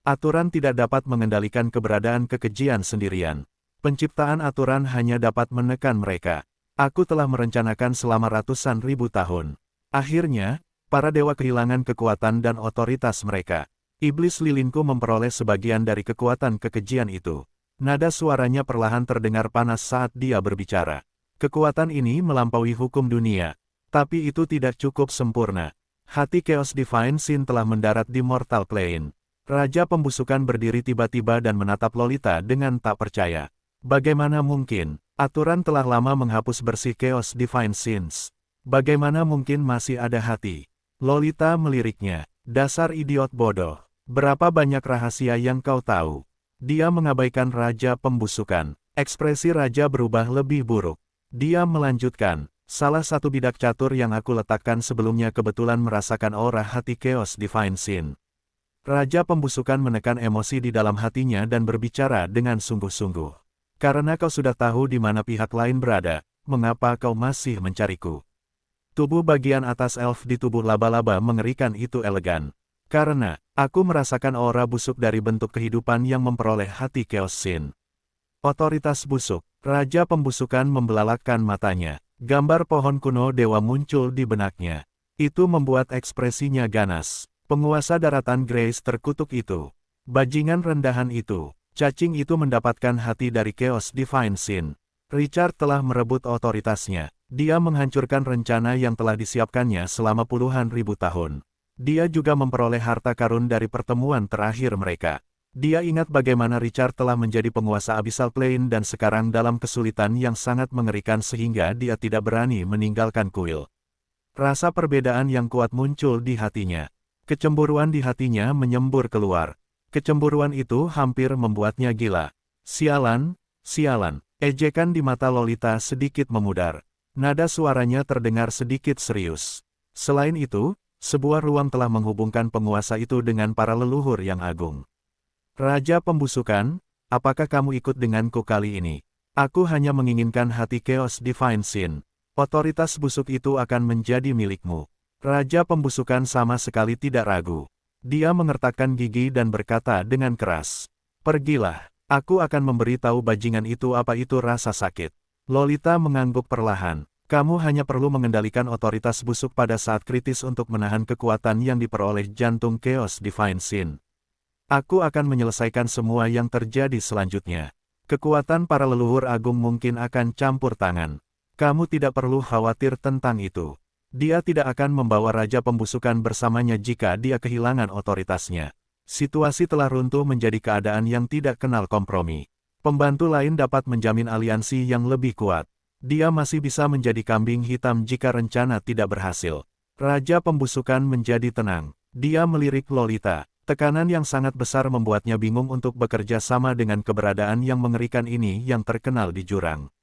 Aturan tidak dapat mengendalikan keberadaan kekejian sendirian. Penciptaan aturan hanya dapat menekan mereka. Aku telah merencanakan selama ratusan ribu tahun. Akhirnya, para dewa kehilangan kekuatan dan otoritas mereka. Iblis lilinku memperoleh sebagian dari kekuatan kekejian itu. Nada suaranya perlahan terdengar panas saat dia berbicara. Kekuatan ini melampaui hukum dunia. Tapi itu tidak cukup sempurna. Hati Chaos Divine Sin telah mendarat di Mortal Plane. Raja Pembusukan berdiri tiba-tiba dan menatap Lolita dengan tak percaya. Bagaimana mungkin? Aturan telah lama menghapus bersih Chaos Divine Sins. Bagaimana mungkin masih ada hati? Lolita meliriknya. Dasar idiot bodoh. Berapa banyak rahasia yang kau tahu? Dia mengabaikan Raja Pembusukan. Ekspresi Raja berubah lebih buruk. Dia melanjutkan, salah satu bidak catur yang aku letakkan sebelumnya kebetulan merasakan aura hati Chaos Divine Sin. Raja Pembusukan menekan emosi di dalam hatinya dan berbicara dengan sungguh-sungguh. Karena kau sudah tahu di mana pihak lain berada, mengapa kau masih mencariku? Tubuh bagian atas elf di tubuh laba-laba mengerikan itu elegan. Karena, aku merasakan aura busuk dari bentuk kehidupan yang memperoleh hati Chaos Sin. Otoritas busuk. Raja Pembusukan membelalakkan matanya. Gambar pohon kuno dewa muncul di benaknya. Itu membuat ekspresinya ganas. Penguasa daratan Grace terkutuk itu. Bajingan rendahan itu. Cacing itu mendapatkan hati dari Chaos Divine Sin. Richard telah merebut otoritasnya. Dia menghancurkan rencana yang telah disiapkannya selama puluhan ribu tahun. Dia juga memperoleh harta karun dari pertemuan terakhir mereka. Dia ingat bagaimana Richard telah menjadi penguasa Abyssal Plane dan sekarang dalam kesulitan yang sangat mengerikan sehingga dia tidak berani meninggalkan kuil. Rasa perbedaan yang kuat muncul di hatinya. Kecemburuan di hatinya menyembur keluar. Kecemburuan itu hampir membuatnya gila. Sialan, sialan. Ejekan di mata Lolita sedikit memudar. Nada suaranya terdengar sedikit serius. Selain itu, sebuah ruang telah menghubungkan penguasa itu dengan para leluhur yang agung. Raja Pembusukan, apakah kamu ikut denganku kali ini? Aku hanya menginginkan hati Chaos Divine Sin. Otoritas busuk itu akan menjadi milikmu. Raja Pembusukan sama sekali tidak ragu. Dia mengertakkan gigi dan berkata dengan keras. Pergilah, aku akan memberitahu bajingan itu apa itu rasa sakit. Lolita mengangguk perlahan. Kamu hanya perlu mengendalikan otoritas busuk pada saat kritis untuk menahan kekuatan yang diperoleh jantung Chaos Divine Sin. Aku akan menyelesaikan semua yang terjadi selanjutnya. Kekuatan para leluhur agung mungkin akan campur tangan. Kamu tidak perlu khawatir tentang itu. Dia tidak akan membawa Raja Pembusukan bersamanya jika dia kehilangan otoritasnya. Situasi telah runtuh menjadi keadaan yang tidak kenal kompromi. Pembantu lain dapat menjamin aliansi yang lebih kuat. Dia masih bisa menjadi kambing hitam jika rencana tidak berhasil. Raja Pembusukan menjadi tenang. Dia melirik Lolita. Tekanan yang sangat besar membuatnya bingung untuk bekerja sama dengan keberadaan yang mengerikan ini yang terkenal di jurang.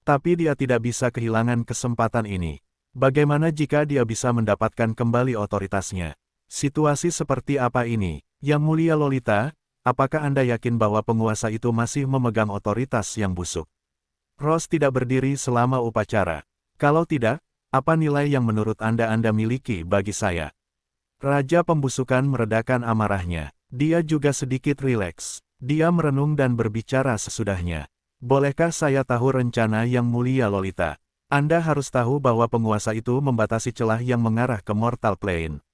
Tapi dia tidak bisa kehilangan kesempatan ini. Bagaimana jika dia bisa mendapatkan kembali otoritasnya? Situasi seperti apa ini? Yang mulia Lolita, apakah Anda yakin bahwa penguasa itu masih memegang otoritas yang busuk? Rose tidak berdiri selama upacara. Kalau tidak, apa nilai yang menurut Anda miliki bagi saya? Raja Pembusukan meredakan amarahnya. Dia juga sedikit rileks. Dia merenung dan berbicara sesudahnya. Bolehkah saya tahu rencana yang mulia Lolita? Anda harus tahu bahwa penguasa itu membatasi celah yang mengarah ke Mortal Plane.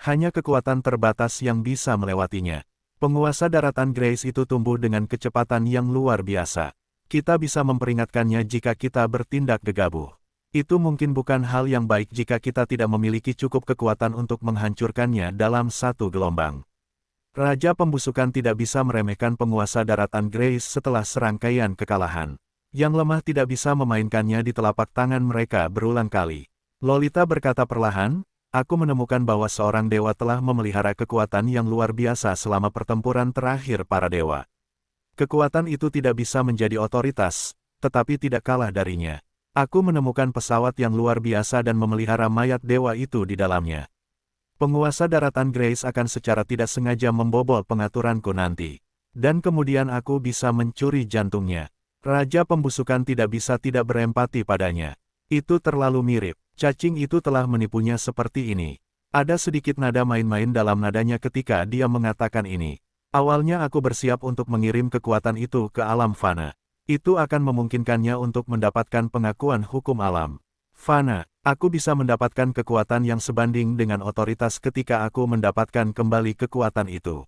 Hanya kekuatan terbatas yang bisa melewatinya. Penguasa daratan Grace itu tumbuh dengan kecepatan yang luar biasa. Kita bisa memperingatkannya jika kita bertindak gegabah. Itu mungkin bukan hal yang baik jika kita tidak memiliki cukup kekuatan untuk menghancurkannya dalam satu gelombang. Raja Pembusukan tidak bisa meremehkan penguasa daratan Grace setelah serangkaian kekalahan. Yang lemah tidak bisa memainkannya di telapak tangan mereka berulang kali. Lolita berkata perlahan, aku menemukan bahwa seorang dewa telah memelihara kekuatan yang luar biasa selama pertempuran terakhir para dewa. Kekuatan itu tidak bisa menjadi otoritas, tetapi tidak kalah darinya. Aku menemukan pesawat yang luar biasa dan memelihara mayat dewa itu di dalamnya. Penguasa daratan Grace akan secara tidak sengaja membobol pengaturanku nanti. Dan kemudian aku bisa mencuri jantungnya. Raja Pembusukan tidak bisa tidak berempati padanya. Itu terlalu mirip. Cacing itu telah menipunya seperti ini. Ada sedikit nada main-main dalam nadanya ketika dia mengatakan ini. Awalnya aku bersiap untuk mengirim kekuatan itu ke alam fana. Itu akan memungkinkannya untuk mendapatkan pengakuan hukum alam fana. Aku bisa mendapatkan kekuatan yang sebanding dengan otoritas ketika aku mendapatkan kembali kekuatan itu.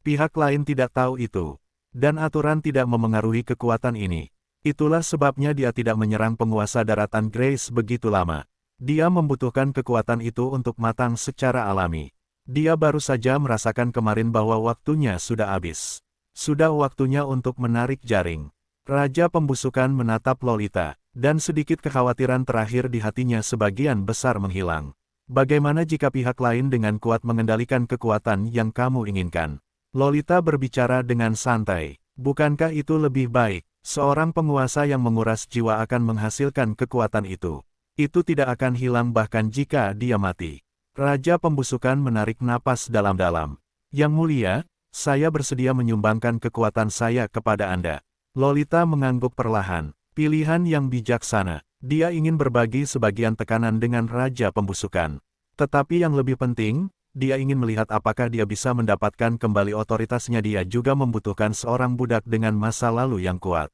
Pihak lain tidak tahu itu. Dan aturan tidak memengaruhi kekuatan ini. Itulah sebabnya dia tidak menyerang penguasa daratan Grace begitu lama. Dia membutuhkan kekuatan itu untuk matang secara alami. Dia baru saja merasakan kemarin bahwa waktunya sudah habis. Sudah waktunya untuk menarik jaring. Raja Pembusukan menatap Lolita. Dan sedikit kekhawatiran terakhir di hatinya sebagian besar menghilang. Bagaimana jika pihak lain dengan kuat mengendalikan kekuatan yang kamu inginkan? Lolita berbicara dengan santai. Bukankah itu lebih baik? Seorang penguasa yang menguras jiwa akan menghasilkan kekuatan itu. Itu tidak akan hilang bahkan jika dia mati. Raja Pembusukan menarik napas dalam-dalam. Yang mulia, saya bersedia menyumbangkan kekuatan saya kepada Anda. Lolita mengangguk perlahan. Pilihan yang bijaksana. Dia ingin berbagi sebagian tekanan dengan Raja Pembusukan. Tetapi yang lebih penting, dia ingin melihat apakah dia bisa mendapatkan kembali otoritasnya. Dia juga membutuhkan seorang budak dengan masa lalu yang kuat.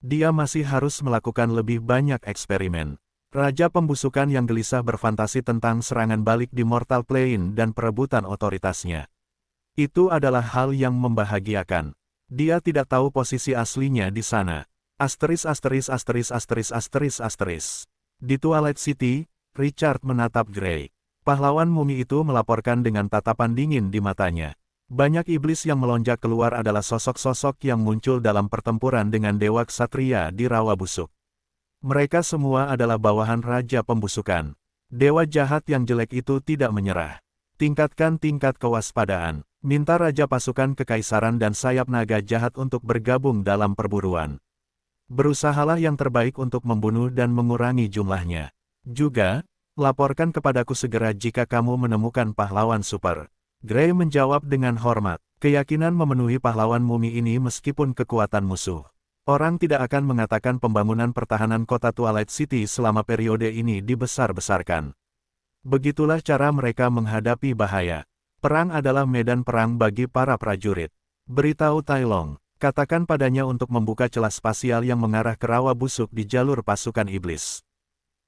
Dia masih harus melakukan lebih banyak eksperimen. Raja Pembusukan yang gelisah berfantasi tentang serangan balik di Mortal Plane dan perebutan otoritasnya. Itu adalah hal yang membahagiakan. Dia tidak tahu posisi aslinya di sana. Di Twilight City, Richard menatap Grey. Pahlawan mumi itu melaporkan dengan tatapan dingin di matanya. Banyak iblis yang melonjak keluar adalah sosok-sosok yang muncul dalam pertempuran dengan Dewa Ksatria di Rawa Busuk. Mereka semua adalah bawahan Raja Pembusukan. Dewa jahat yang jelek itu tidak menyerah. Tingkatkan tingkat kewaspadaan. Minta Raja Pasukan Kekaisaran dan Sayap Naga Jahat untuk bergabung dalam perburuan. Berusahalah yang terbaik untuk membunuh dan mengurangi jumlahnya. Juga, laporkan kepadaku segera jika kamu menemukan pahlawan super. Grey menjawab dengan hormat. Keyakinan memenuhi pahlawan mumi ini meskipun kekuatan musuh. Orang tidak akan mengatakan pembangunan pertahanan kota Twilight City selama periode ini dibesar-besarkan. Begitulah cara mereka menghadapi bahaya. Perang adalah medan perang bagi para prajurit. Beritahu Tai Long. Katakan padanya untuk membuka celah spasial yang mengarah ke Rawa Busuk di jalur pasukan iblis.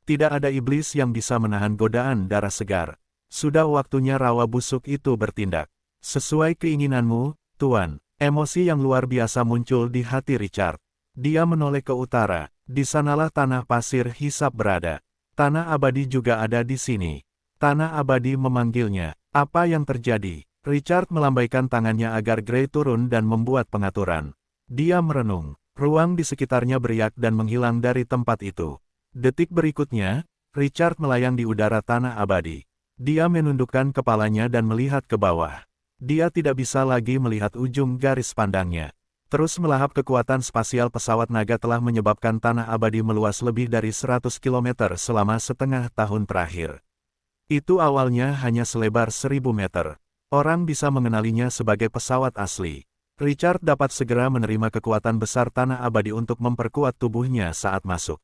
Tidak ada iblis yang bisa menahan godaan darah segar. Sudah waktunya Rawa Busuk itu bertindak. Sesuai keinginanmu, Tuan. Emosi yang luar biasa muncul di hati Richard. Dia menoleh ke utara. Di sanalah tanah pasir hisap berada. Tanah abadi juga ada di sini. Tanah abadi memanggilnya. Apa yang terjadi? Richard melambaikan tangannya agar Grey turun dan membuat pengaturan. Dia merenung. Ruang di sekitarnya beriak dan menghilang dari tempat itu. Detik berikutnya, Richard melayang di udara tanah abadi. Dia menundukkan kepalanya dan melihat ke bawah. Dia tidak bisa lagi melihat ujung garis pandangnya. Terus melahap kekuatan spasial pesawat naga telah menyebabkan tanah abadi meluas lebih dari 100 km selama setengah tahun terakhir. Itu awalnya hanya selebar 1000 meter. Orang bisa mengenalinya sebagai pesawat asli. Richard dapat segera menerima kekuatan besar tanah abadi untuk memperkuat tubuhnya saat masuk.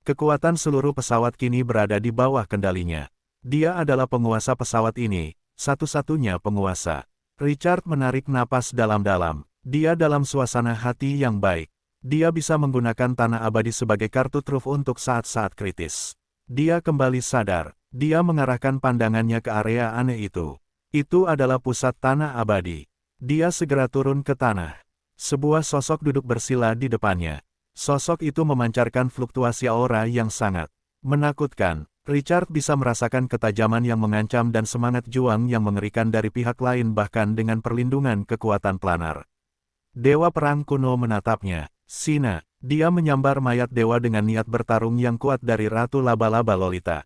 Kekuatan seluruh pesawat kini berada di bawah kendalinya. Dia adalah penguasa pesawat ini, satu-satunya penguasa. Richard menarik napas dalam-dalam. Dia dalam suasana hati yang baik. Dia bisa menggunakan tanah abadi sebagai kartu truf untuk saat-saat kritis. Dia kembali sadar. Dia mengarahkan pandangannya ke area aneh itu. Itu adalah pusat tanah abadi. Dia segera turun ke tanah. Sebuah sosok duduk bersila di depannya. Sosok itu memancarkan fluktuasi aura yang sangat menakutkan. Richard bisa merasakan ketajaman yang mengancam dan semangat juang yang mengerikan dari pihak lain bahkan dengan perlindungan kekuatan planar. Dewa perang kuno menatapnya. Sina, dia menyambar mayat dewa dengan niat bertarung yang kuat dari Ratu Laba-Laba Lolita.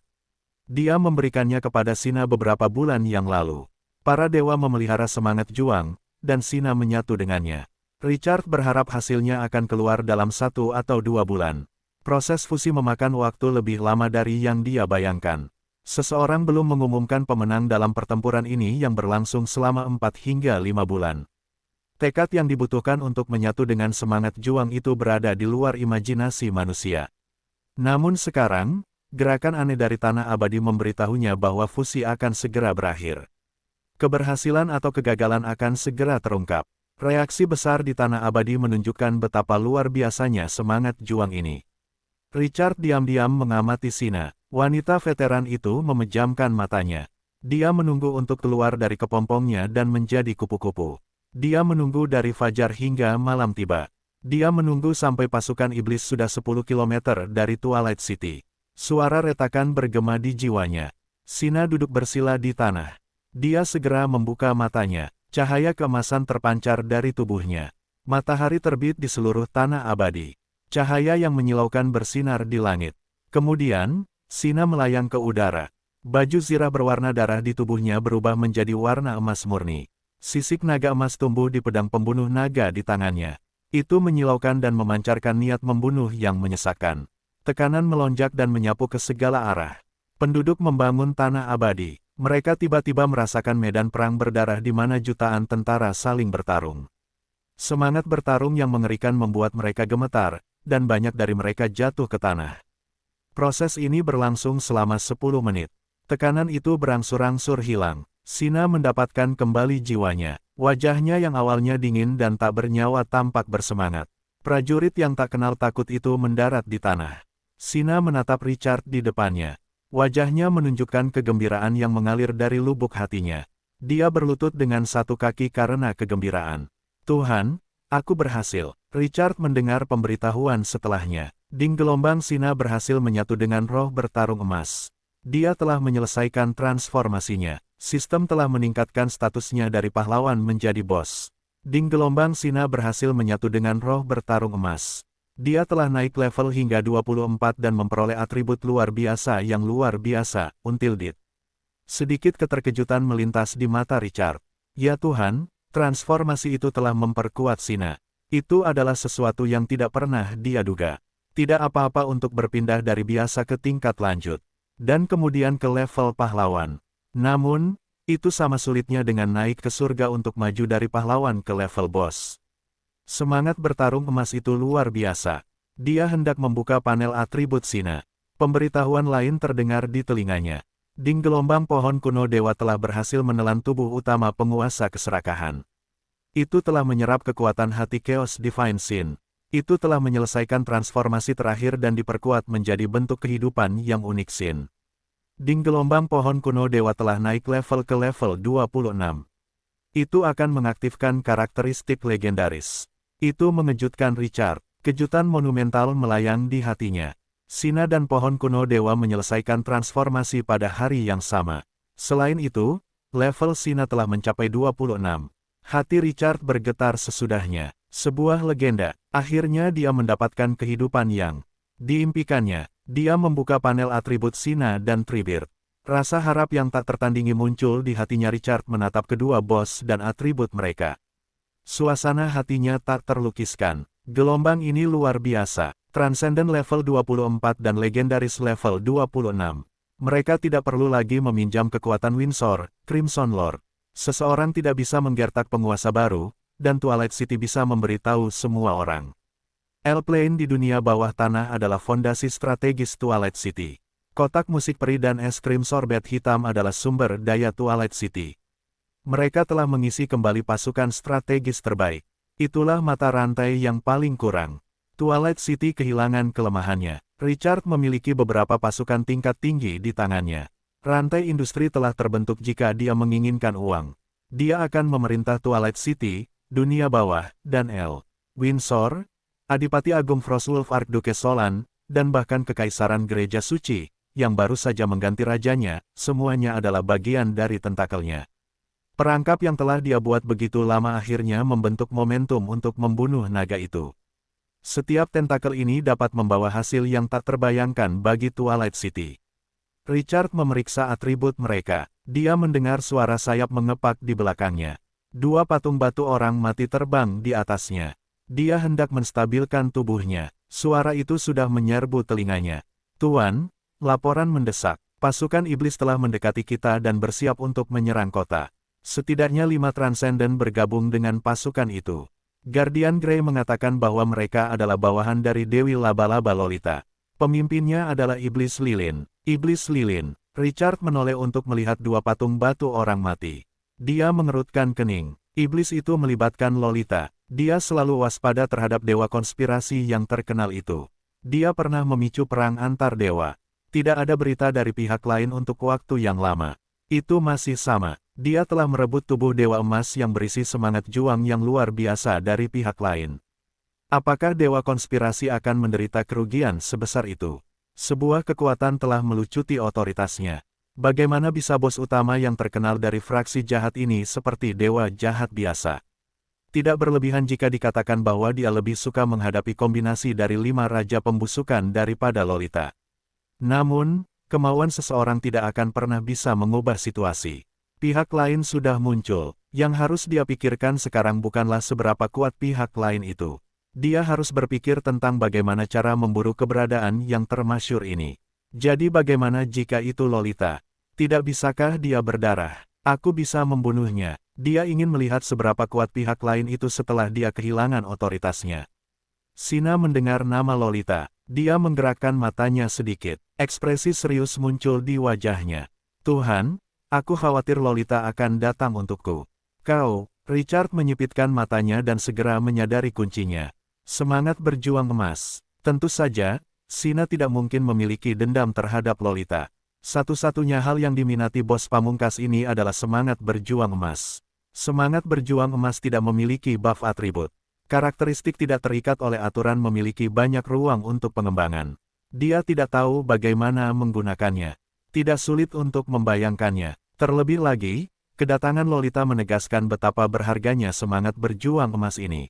Dia memberikannya kepada Sina beberapa bulan yang lalu. Para dewa memelihara semangat juang, dan Sina menyatu dengannya. Richard berharap hasilnya akan keluar dalam 1 atau 2 bulan. Proses fusi memakan waktu lebih lama dari yang dia bayangkan. Seseorang belum mengumumkan pemenang dalam pertempuran ini yang berlangsung selama 4 hingga 5 bulan. Tekad yang dibutuhkan untuk menyatu dengan semangat juang itu berada di luar imajinasi manusia. Namun sekarang, gerakan aneh dari Tanah Abadi memberitahunya bahwa fusi akan segera berakhir. Keberhasilan atau kegagalan akan segera terungkap. Reaksi besar di Tanah Abadi menunjukkan betapa luar biasanya semangat juang ini. Richard diam-diam mengamati Sina. Wanita veteran itu memejamkan matanya. Dia menunggu untuk keluar dari kepompongnya dan menjadi kupu-kupu. Dia menunggu dari fajar hingga malam tiba. Dia menunggu sampai pasukan iblis sudah 10 km dari Twilight City. Suara retakan bergema di jiwanya. Sina duduk bersila di tanah. Dia segera membuka matanya. Cahaya keemasan terpancar dari tubuhnya. Matahari terbit di seluruh Tanah Abadi. Cahaya yang menyilaukan bersinar di langit. Kemudian, Sina melayang ke udara. Baju zirah berwarna darah di tubuhnya berubah menjadi warna emas murni. Sisik naga emas tumbuh di pedang pembunuh naga di tangannya. Itu menyilaukan dan memancarkan niat membunuh yang menyesakkan. Tekanan melonjak dan menyapu ke segala arah. Penduduk membangun Tanah Abadi. Mereka tiba-tiba merasakan medan perang berdarah di mana jutaan tentara saling bertarung. Semangat bertarung yang mengerikan membuat mereka gemetar, dan banyak dari mereka jatuh ke tanah. Proses ini berlangsung selama 10 menit. Tekanan itu berangsur-angsur hilang. Sina mendapatkan kembali jiwanya. Wajahnya yang awalnya dingin dan tak bernyawa tampak bersemangat. Prajurit yang tak kenal takut itu mendarat di tanah. Sina menatap Richard di depannya. Wajahnya menunjukkan kegembiraan yang mengalir dari lubuk hatinya. Dia berlutut dengan satu kaki karena kegembiraan. Tuhan, aku berhasil. Richard mendengar pemberitahuan setelahnya. Ding gelombang Sina berhasil menyatu dengan roh bertarung emas. Dia telah menyelesaikan transformasinya. Sistem telah meningkatkan statusnya dari pahlawan menjadi bos. Ding gelombang Sina berhasil menyatu dengan roh bertarung emas. Dia telah naik level hingga 24 dan memperoleh atribut luar biasa yang luar biasa, Until Death. Sedikit keterkejutan melintas di mata Richard. Ya Tuhan, transformasi itu telah memperkuat Sina. Itu adalah sesuatu yang tidak pernah dia duga. Tidak apa-apa untuk berpindah dari biasa ke tingkat lanjut. Dan kemudian ke level pahlawan. Namun, itu sama sulitnya dengan naik ke surga untuk maju dari pahlawan ke level bos. Semangat bertarung emas itu luar biasa. Dia hendak membuka panel atribut Sina. Pemberitahuan lain terdengar di telinganya. Ding gelombang pohon kuno dewa telah berhasil menelan tubuh utama penguasa keserakahan. Itu telah menyerap kekuatan hati Chaos Divine Sin. Itu telah menyelesaikan transformasi terakhir dan diperkuat menjadi bentuk kehidupan yang unik Sin. Ding gelombang pohon kuno dewa telah naik level ke level 26. Itu akan mengaktifkan karakteristik legendaris. Itu mengejutkan Richard. Kejutan monumental melayang di hatinya. Sina dan pohon kuno dewa menyelesaikan transformasi pada hari yang sama. Selain itu, level Sina telah mencapai 26. Hati Richard bergetar sesudahnya. Sebuah legenda. Akhirnya dia mendapatkan kehidupan yang diimpikannya. Dia membuka panel atribut Sina dan Treebeard. Rasa harap yang tak tertandingi muncul di hatinya Richard menatap kedua bos dan atribut mereka. Suasana hatinya tak terlukiskan. Gelombang ini luar biasa. Transcendent level 24 dan legendaris level 26. Mereka tidak perlu lagi meminjam kekuatan Windsor, Crimson Lord. Seseorang tidak bisa menggertak penguasa baru, dan Twilight City bisa memberitahu semua orang. L-Plane di dunia bawah tanah adalah fondasi strategis Twilight City. Kotak musik peri dan es krim sorbet hitam adalah sumber daya Twilight City. Mereka telah mengisi kembali pasukan strategis terbaik. Itulah mata rantai yang paling kurang. Twilight City kehilangan kelemahannya. Richard memiliki beberapa pasukan tingkat tinggi di tangannya. Rantai industri telah terbentuk jika dia menginginkan uang. Dia akan memerintah Twilight City, dunia bawah, dan Windsor, Adipati Agung Frostwolf Archduke Solan, dan bahkan Kekaisaran Gereja Suci, yang baru saja mengganti rajanya, semuanya adalah bagian dari tentakelnya. Perangkap yang telah dia buat begitu lama akhirnya membentuk momentum untuk membunuh naga itu. Setiap tentakel ini dapat membawa hasil yang tak terbayangkan bagi Twilight City. Richard memeriksa atribut mereka. Dia mendengar suara sayap mengepak di belakangnya. Dua patung batu orang mati terbang di atasnya. Dia hendak menstabilkan tubuhnya. Suara itu sudah menyerbu telinganya. "Tuan, laporan mendesak. Pasukan iblis telah mendekati kita dan bersiap untuk menyerang kota. Setidaknya 5 Transcendent bergabung dengan pasukan itu." Guardian Grey mengatakan bahwa mereka adalah bawahan dari Dewi Laba-Laba Lolita. Pemimpinnya adalah Iblis Lilin. Iblis Lilin. Richard menoleh untuk melihat dua patung batu orang mati. Dia mengerutkan kening. Iblis itu melibatkan Lolita. Dia selalu waspada terhadap dewa konspirasi yang terkenal itu. Dia pernah memicu perang antar dewa. Tidak ada berita dari pihak lain untuk waktu yang lama. Itu masih sama. Dia telah merebut tubuh Dewa Emas yang berisi semangat juang yang luar biasa dari pihak lain. Apakah dewa konspirasi akan menderita kerugian sebesar itu? Sebuah kekuatan telah melucuti otoritasnya. Bagaimana bisa bos utama yang terkenal dari fraksi jahat ini seperti dewa jahat biasa? Tidak berlebihan jika dikatakan bahwa dia lebih suka menghadapi kombinasi dari 5 raja pembusukan daripada Lolita. Namun, kemauan seseorang tidak akan pernah bisa mengubah situasi. Pihak lain sudah muncul. Yang harus dia pikirkan sekarang bukanlah seberapa kuat pihak lain itu. Dia harus berpikir tentang bagaimana cara memburu keberadaan yang termasyhur ini. Jadi bagaimana jika itu Lolita? Tidak bisakah dia berdarah? Aku bisa membunuhnya. Dia ingin melihat seberapa kuat pihak lain itu setelah dia kehilangan otoritasnya. Sina mendengar nama Lolita. Dia menggerakkan matanya sedikit. Ekspresi serius muncul di wajahnya. "Tuhan, aku khawatir Lolita akan datang untukku." "Kau," Richard menyipitkan matanya dan segera menyadari kuncinya. Semangat berjuang emas. Tentu saja, Sina tidak mungkin memiliki dendam terhadap Lolita. Satu-satunya hal yang diminati bos pamungkas ini adalah semangat berjuang emas. Semangat berjuang emas tidak memiliki buff atribut. Karakteristik tidak terikat oleh aturan memiliki banyak ruang untuk pengembangan. Dia tidak tahu bagaimana menggunakannya. Tidak sulit untuk membayangkannya. Terlebih lagi, kedatangan Lolita menegaskan betapa berharganya semangat berjuang emas ini.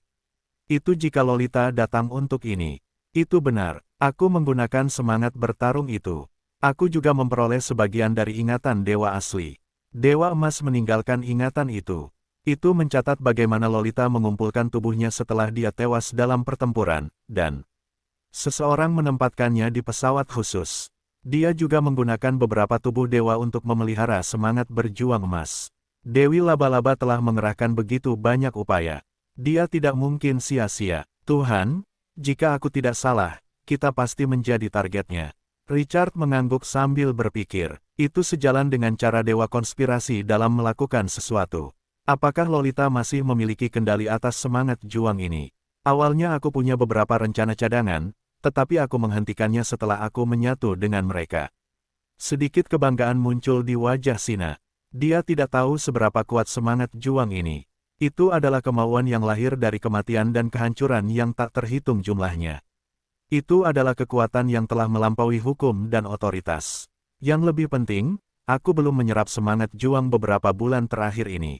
Itu jika Lolita datang untuk ini. Itu benar, aku menggunakan semangat bertarung itu. Aku juga memperoleh sebagian dari ingatan dewa asli. Dewa emas meninggalkan ingatan itu. Itu mencatat bagaimana Lolita mengumpulkan tubuhnya setelah dia tewas dalam pertempuran, dan seseorang menempatkannya di pesawat khusus. Dia juga menggunakan beberapa tubuh dewa untuk memelihara semangat berjuang emas. Dewi Laba-Laba telah mengerahkan begitu banyak upaya. Dia tidak mungkin sia-sia. "Tuhan, jika aku tidak salah, kita pasti menjadi targetnya." Richard mengangguk sambil berpikir. Itu sejalan dengan cara dewa konspirasi dalam melakukan sesuatu. Apakah Lolita masih memiliki kendali atas semangat juang ini? Awalnya aku punya beberapa rencana cadangan, tetapi aku menghentikannya setelah aku menyatu dengan mereka. Sedikit kebanggaan muncul di wajah Sina. Dia tidak tahu seberapa kuat semangat juang ini. Itu adalah kemauan yang lahir dari kematian dan kehancuran yang tak terhitung jumlahnya. Itu adalah kekuatan yang telah melampaui hukum dan otoritas. Yang lebih penting, aku belum menyerap semangat juang beberapa bulan terakhir ini.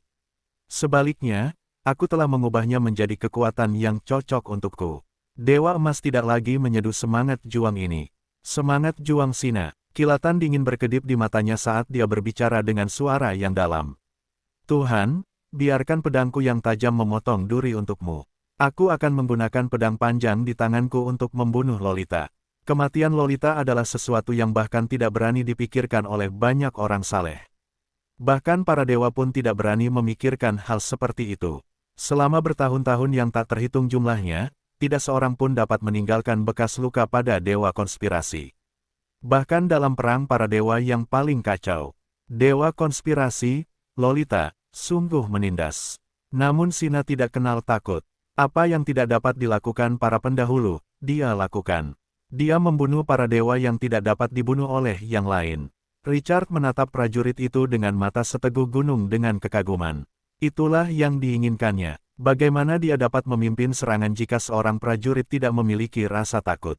Sebaliknya, aku telah mengubahnya menjadi kekuatan yang cocok untukku. Dewa Emas tidak lagi menyeduh semangat juang ini. Semangat juang Sina. Kilatan dingin berkedip di matanya saat dia berbicara dengan suara yang dalam. "Tuhan, biarkan pedangku yang tajam memotong duri untukmu. Aku akan menggunakan pedang panjang di tanganku untuk membunuh Lolita." Kematian Lolita adalah sesuatu yang bahkan tidak berani dipikirkan oleh banyak orang saleh. Bahkan para dewa pun tidak berani memikirkan hal seperti itu. Selama bertahun-tahun yang tak terhitung jumlahnya, tidak seorang pun dapat meninggalkan bekas luka pada dewa konspirasi. Bahkan dalam perang para dewa yang paling kacau, dewa konspirasi, Lolita, sungguh menindas. Namun Sina tidak kenal takut. Apa yang tidak dapat dilakukan para pendahulu, dia lakukan. Dia membunuh para dewa yang tidak dapat dibunuh oleh yang lain. Richard menatap prajurit itu dengan mata seteguh gunung dengan kekaguman. Itulah yang diinginkannya. Bagaimana dia dapat memimpin serangan jika seorang prajurit tidak memiliki rasa takut?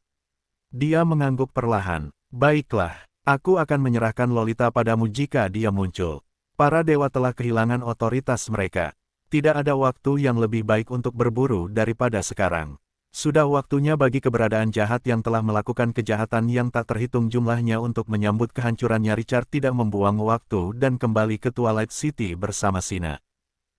Dia mengangguk perlahan. Baiklah, aku akan menyerahkan Lolita padamu jika dia muncul. Para dewa telah kehilangan otoritas mereka. Tidak ada waktu yang lebih baik untuk berburu daripada sekarang. Sudah waktunya bagi keberadaan jahat yang telah melakukan kejahatan yang tak terhitung jumlahnya untuk menyambut kehancurannya. Richard tidak membuang waktu dan kembali ke Twilight City bersama Sina.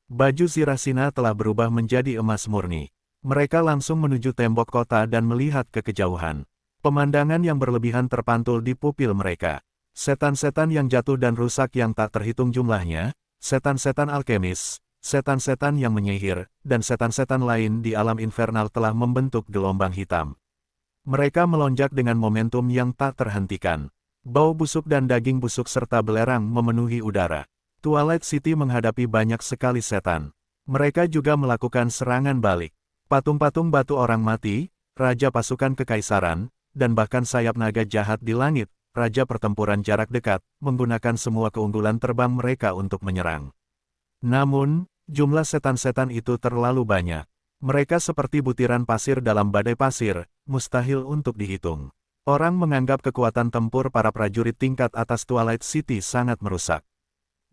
Baju zirah Sina telah berubah menjadi emas murni. Mereka langsung menuju tembok kota dan melihat ke kejauhan. Pemandangan yang berlebihan terpantul di pupil mereka. Setan-setan yang jatuh dan rusak yang tak terhitung jumlahnya, setan-setan alkemis, setan-setan yang menyihir, dan setan-setan lain di alam infernal telah membentuk gelombang hitam. Mereka melonjak dengan momentum yang tak terhentikan. Bau busuk dan daging busuk serta belerang memenuhi udara. Twilight City menghadapi banyak sekali setan. Mereka juga melakukan serangan balik. Patung-patung batu orang mati, raja pasukan kekaisaran, dan bahkan sayap naga jahat di langit, raja pertempuran jarak dekat, menggunakan semua keunggulan terbang mereka untuk menyerang. Namun, jumlah setan-setan itu terlalu banyak. Mereka seperti butiran pasir dalam badai pasir, mustahil untuk dihitung. Orang menganggap kekuatan tempur para prajurit tingkat atas Twilight City sangat merusak.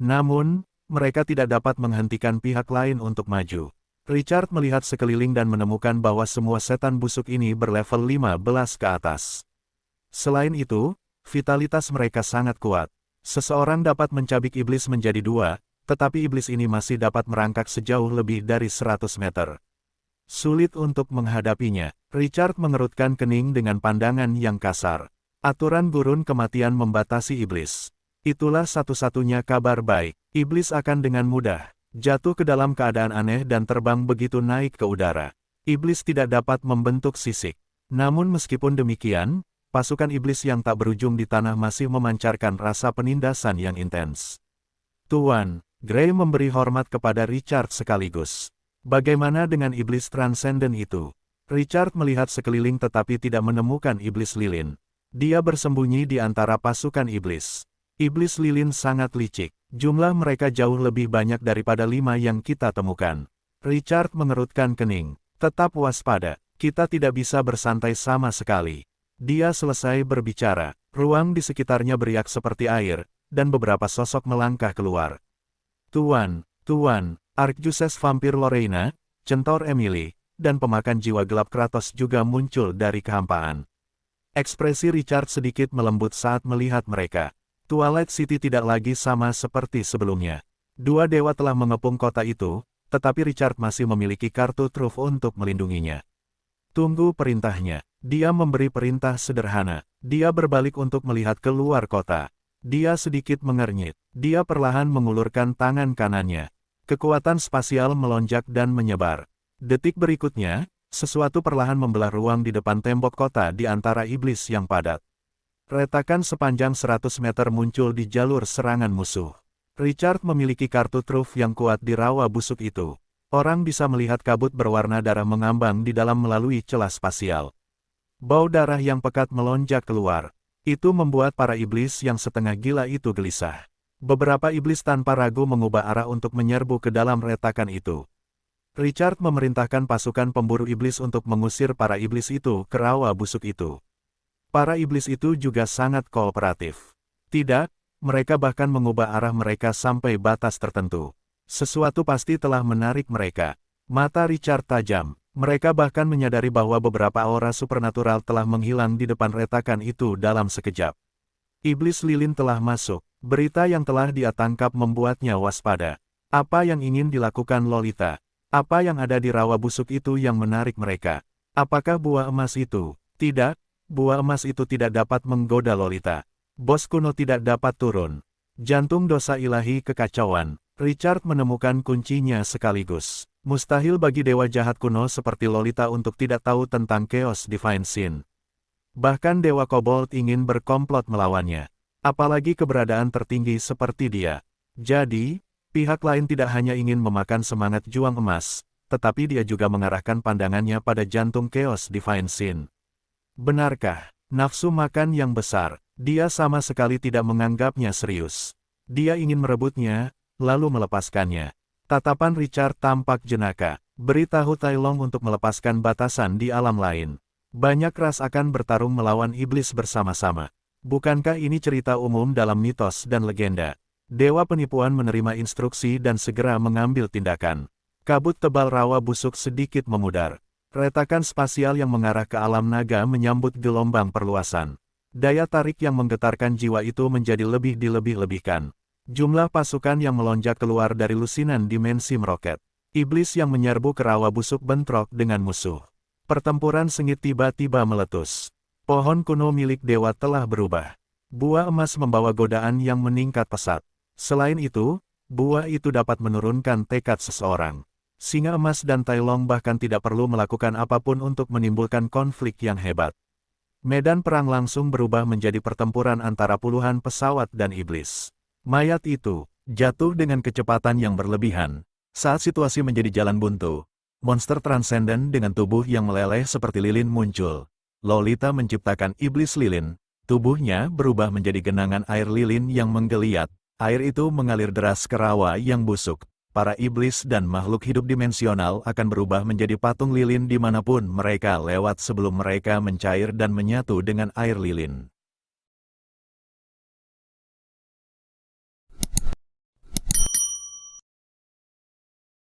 Namun, mereka tidak dapat menghentikan pihak lain untuk maju. Richard melihat sekeliling dan menemukan bahwa semua setan busuk ini berlevel 15 ke atas. Selain itu, vitalitas mereka sangat kuat. Seseorang dapat mencabik iblis menjadi dua, tetapi iblis ini masih dapat merangkak sejauh lebih dari 100 meter. Sulit untuk menghadapinya. Richard mengerutkan kening dengan pandangan yang kasar. Aturan gurun kematian membatasi iblis. Itulah satu-satunya kabar baik. Iblis akan dengan mudah jatuh ke dalam keadaan aneh dan terbang begitu naik ke udara. Iblis tidak dapat membentuk sisik. Namun meskipun demikian, pasukan iblis yang tak berujung di tanah masih memancarkan rasa penindasan yang intens. Tuan, Gray memberi hormat kepada Richard sekaligus. Bagaimana dengan iblis transenden itu? Richard melihat sekeliling tetapi tidak menemukan iblis lilin. Dia bersembunyi di antara pasukan iblis. Iblis lilin sangat licik. Jumlah mereka jauh lebih banyak daripada 5 yang kita temukan. Richard mengerutkan kening. Tetap waspada. Kita tidak bisa bersantai sama sekali. Dia selesai berbicara. Ruang di sekitarnya beriak seperti air, dan beberapa sosok melangkah keluar. Tuan, Archduchess Vampir Lorena, Centaur Emily, dan pemakan jiwa gelap Kratos juga muncul dari kehampaan. Ekspresi Richard sedikit melembut saat melihat mereka. Twilight City tidak lagi sama seperti sebelumnya. Dua dewa telah mengepung kota itu, tetapi Richard masih memiliki kartu truf untuk melindunginya. Tunggu perintahnya. Dia memberi perintah sederhana. Dia berbalik untuk melihat keluar kota. Dia sedikit mengernyit. Dia perlahan mengulurkan tangan kanannya. Kekuatan spasial melonjak dan menyebar. Detik berikutnya, sesuatu perlahan membelah ruang di depan tembok kota di antara iblis yang padat. Retakan sepanjang 100 meter muncul di jalur serangan musuh. Richard memiliki kartu truf yang kuat di rawa busuk itu. Orang bisa melihat kabut berwarna darah mengambang di dalam melalui celah spasial. Bau darah yang pekat melonjak keluar. Itu membuat para iblis yang setengah gila itu gelisah. Beberapa iblis tanpa ragu mengubah arah untuk menyerbu ke dalam retakan itu. Richard memerintahkan pasukan pemburu iblis untuk mengusir para iblis itu ke rawa busuk itu. Para iblis itu juga sangat kooperatif. Tidak, mereka bahkan mengubah arah mereka sampai batas tertentu. Sesuatu pasti telah menarik mereka. Mata Richard tajam. Mereka bahkan menyadari bahwa beberapa aura supernatural telah menghilang di depan retakan itu dalam sekejap. Iblis lilin telah masuk. Berita yang telah dia tangkap membuatnya waspada. Apa yang ingin dilakukan Lolita? Apa yang ada di rawa busuk itu yang menarik mereka? Apakah buah emas itu? Tidak, buah emas itu tidak dapat menggoda Lolita. Bos kuno tidak dapat turun. Jantung dosa ilahi kekacauan. Richard menemukan kuncinya sekaligus. Mustahil bagi dewa jahat kuno seperti Lolita untuk tidak tahu tentang Chaos Divine Sin. Bahkan dewa kobold ingin berkomplot melawannya. Apalagi keberadaan tertinggi seperti dia. Jadi, pihak lain tidak hanya ingin memakan semangat juang emas, tetapi dia juga mengarahkan pandangannya pada jantung Chaos Divine Sin. Benarkah? Nafsu makan yang besar, dia sama sekali tidak menganggapnya serius. Dia ingin merebutnya, lalu melepaskannya. Tatapan Richard tampak jenaka. Beritahu Tai Long untuk melepaskan batasan di alam lain. Banyak ras akan bertarung melawan iblis bersama-sama. Bukankah ini cerita umum dalam mitos dan legenda? Dewa penipuan menerima instruksi dan segera mengambil tindakan. Kabut tebal rawa busuk sedikit memudar. Retakan spasial yang mengarah ke alam naga menyambut gelombang perluasan. Daya tarik yang menggetarkan jiwa itu menjadi lebih dilebih-lebihkan. Jumlah pasukan yang melonjak keluar dari lusinan dimensi meroket. Iblis yang menyerbu ke rawa busuk bentrok dengan musuh. Pertempuran sengit tiba-tiba meletus. Pohon kuno milik dewa telah berubah. Buah emas membawa godaan yang meningkat pesat. Selain itu, buah itu dapat menurunkan tekad seseorang. Singa emas dan Tai Long bahkan tidak perlu melakukan apapun untuk menimbulkan konflik yang hebat. Medan perang langsung berubah menjadi pertempuran antara puluhan pesawat dan iblis. Mayat itu jatuh dengan kecepatan yang berlebihan. Saat situasi menjadi jalan buntu, monster transenden dengan tubuh yang meleleh seperti lilin muncul. Lolita menciptakan iblis lilin. Tubuhnya berubah menjadi genangan air lilin yang menggeliat. Air itu mengalir deras ke rawa yang busuk. Para iblis dan makhluk hidup dimensional akan berubah menjadi patung lilin dimanapun mereka lewat sebelum mereka mencair dan menyatu dengan air lilin.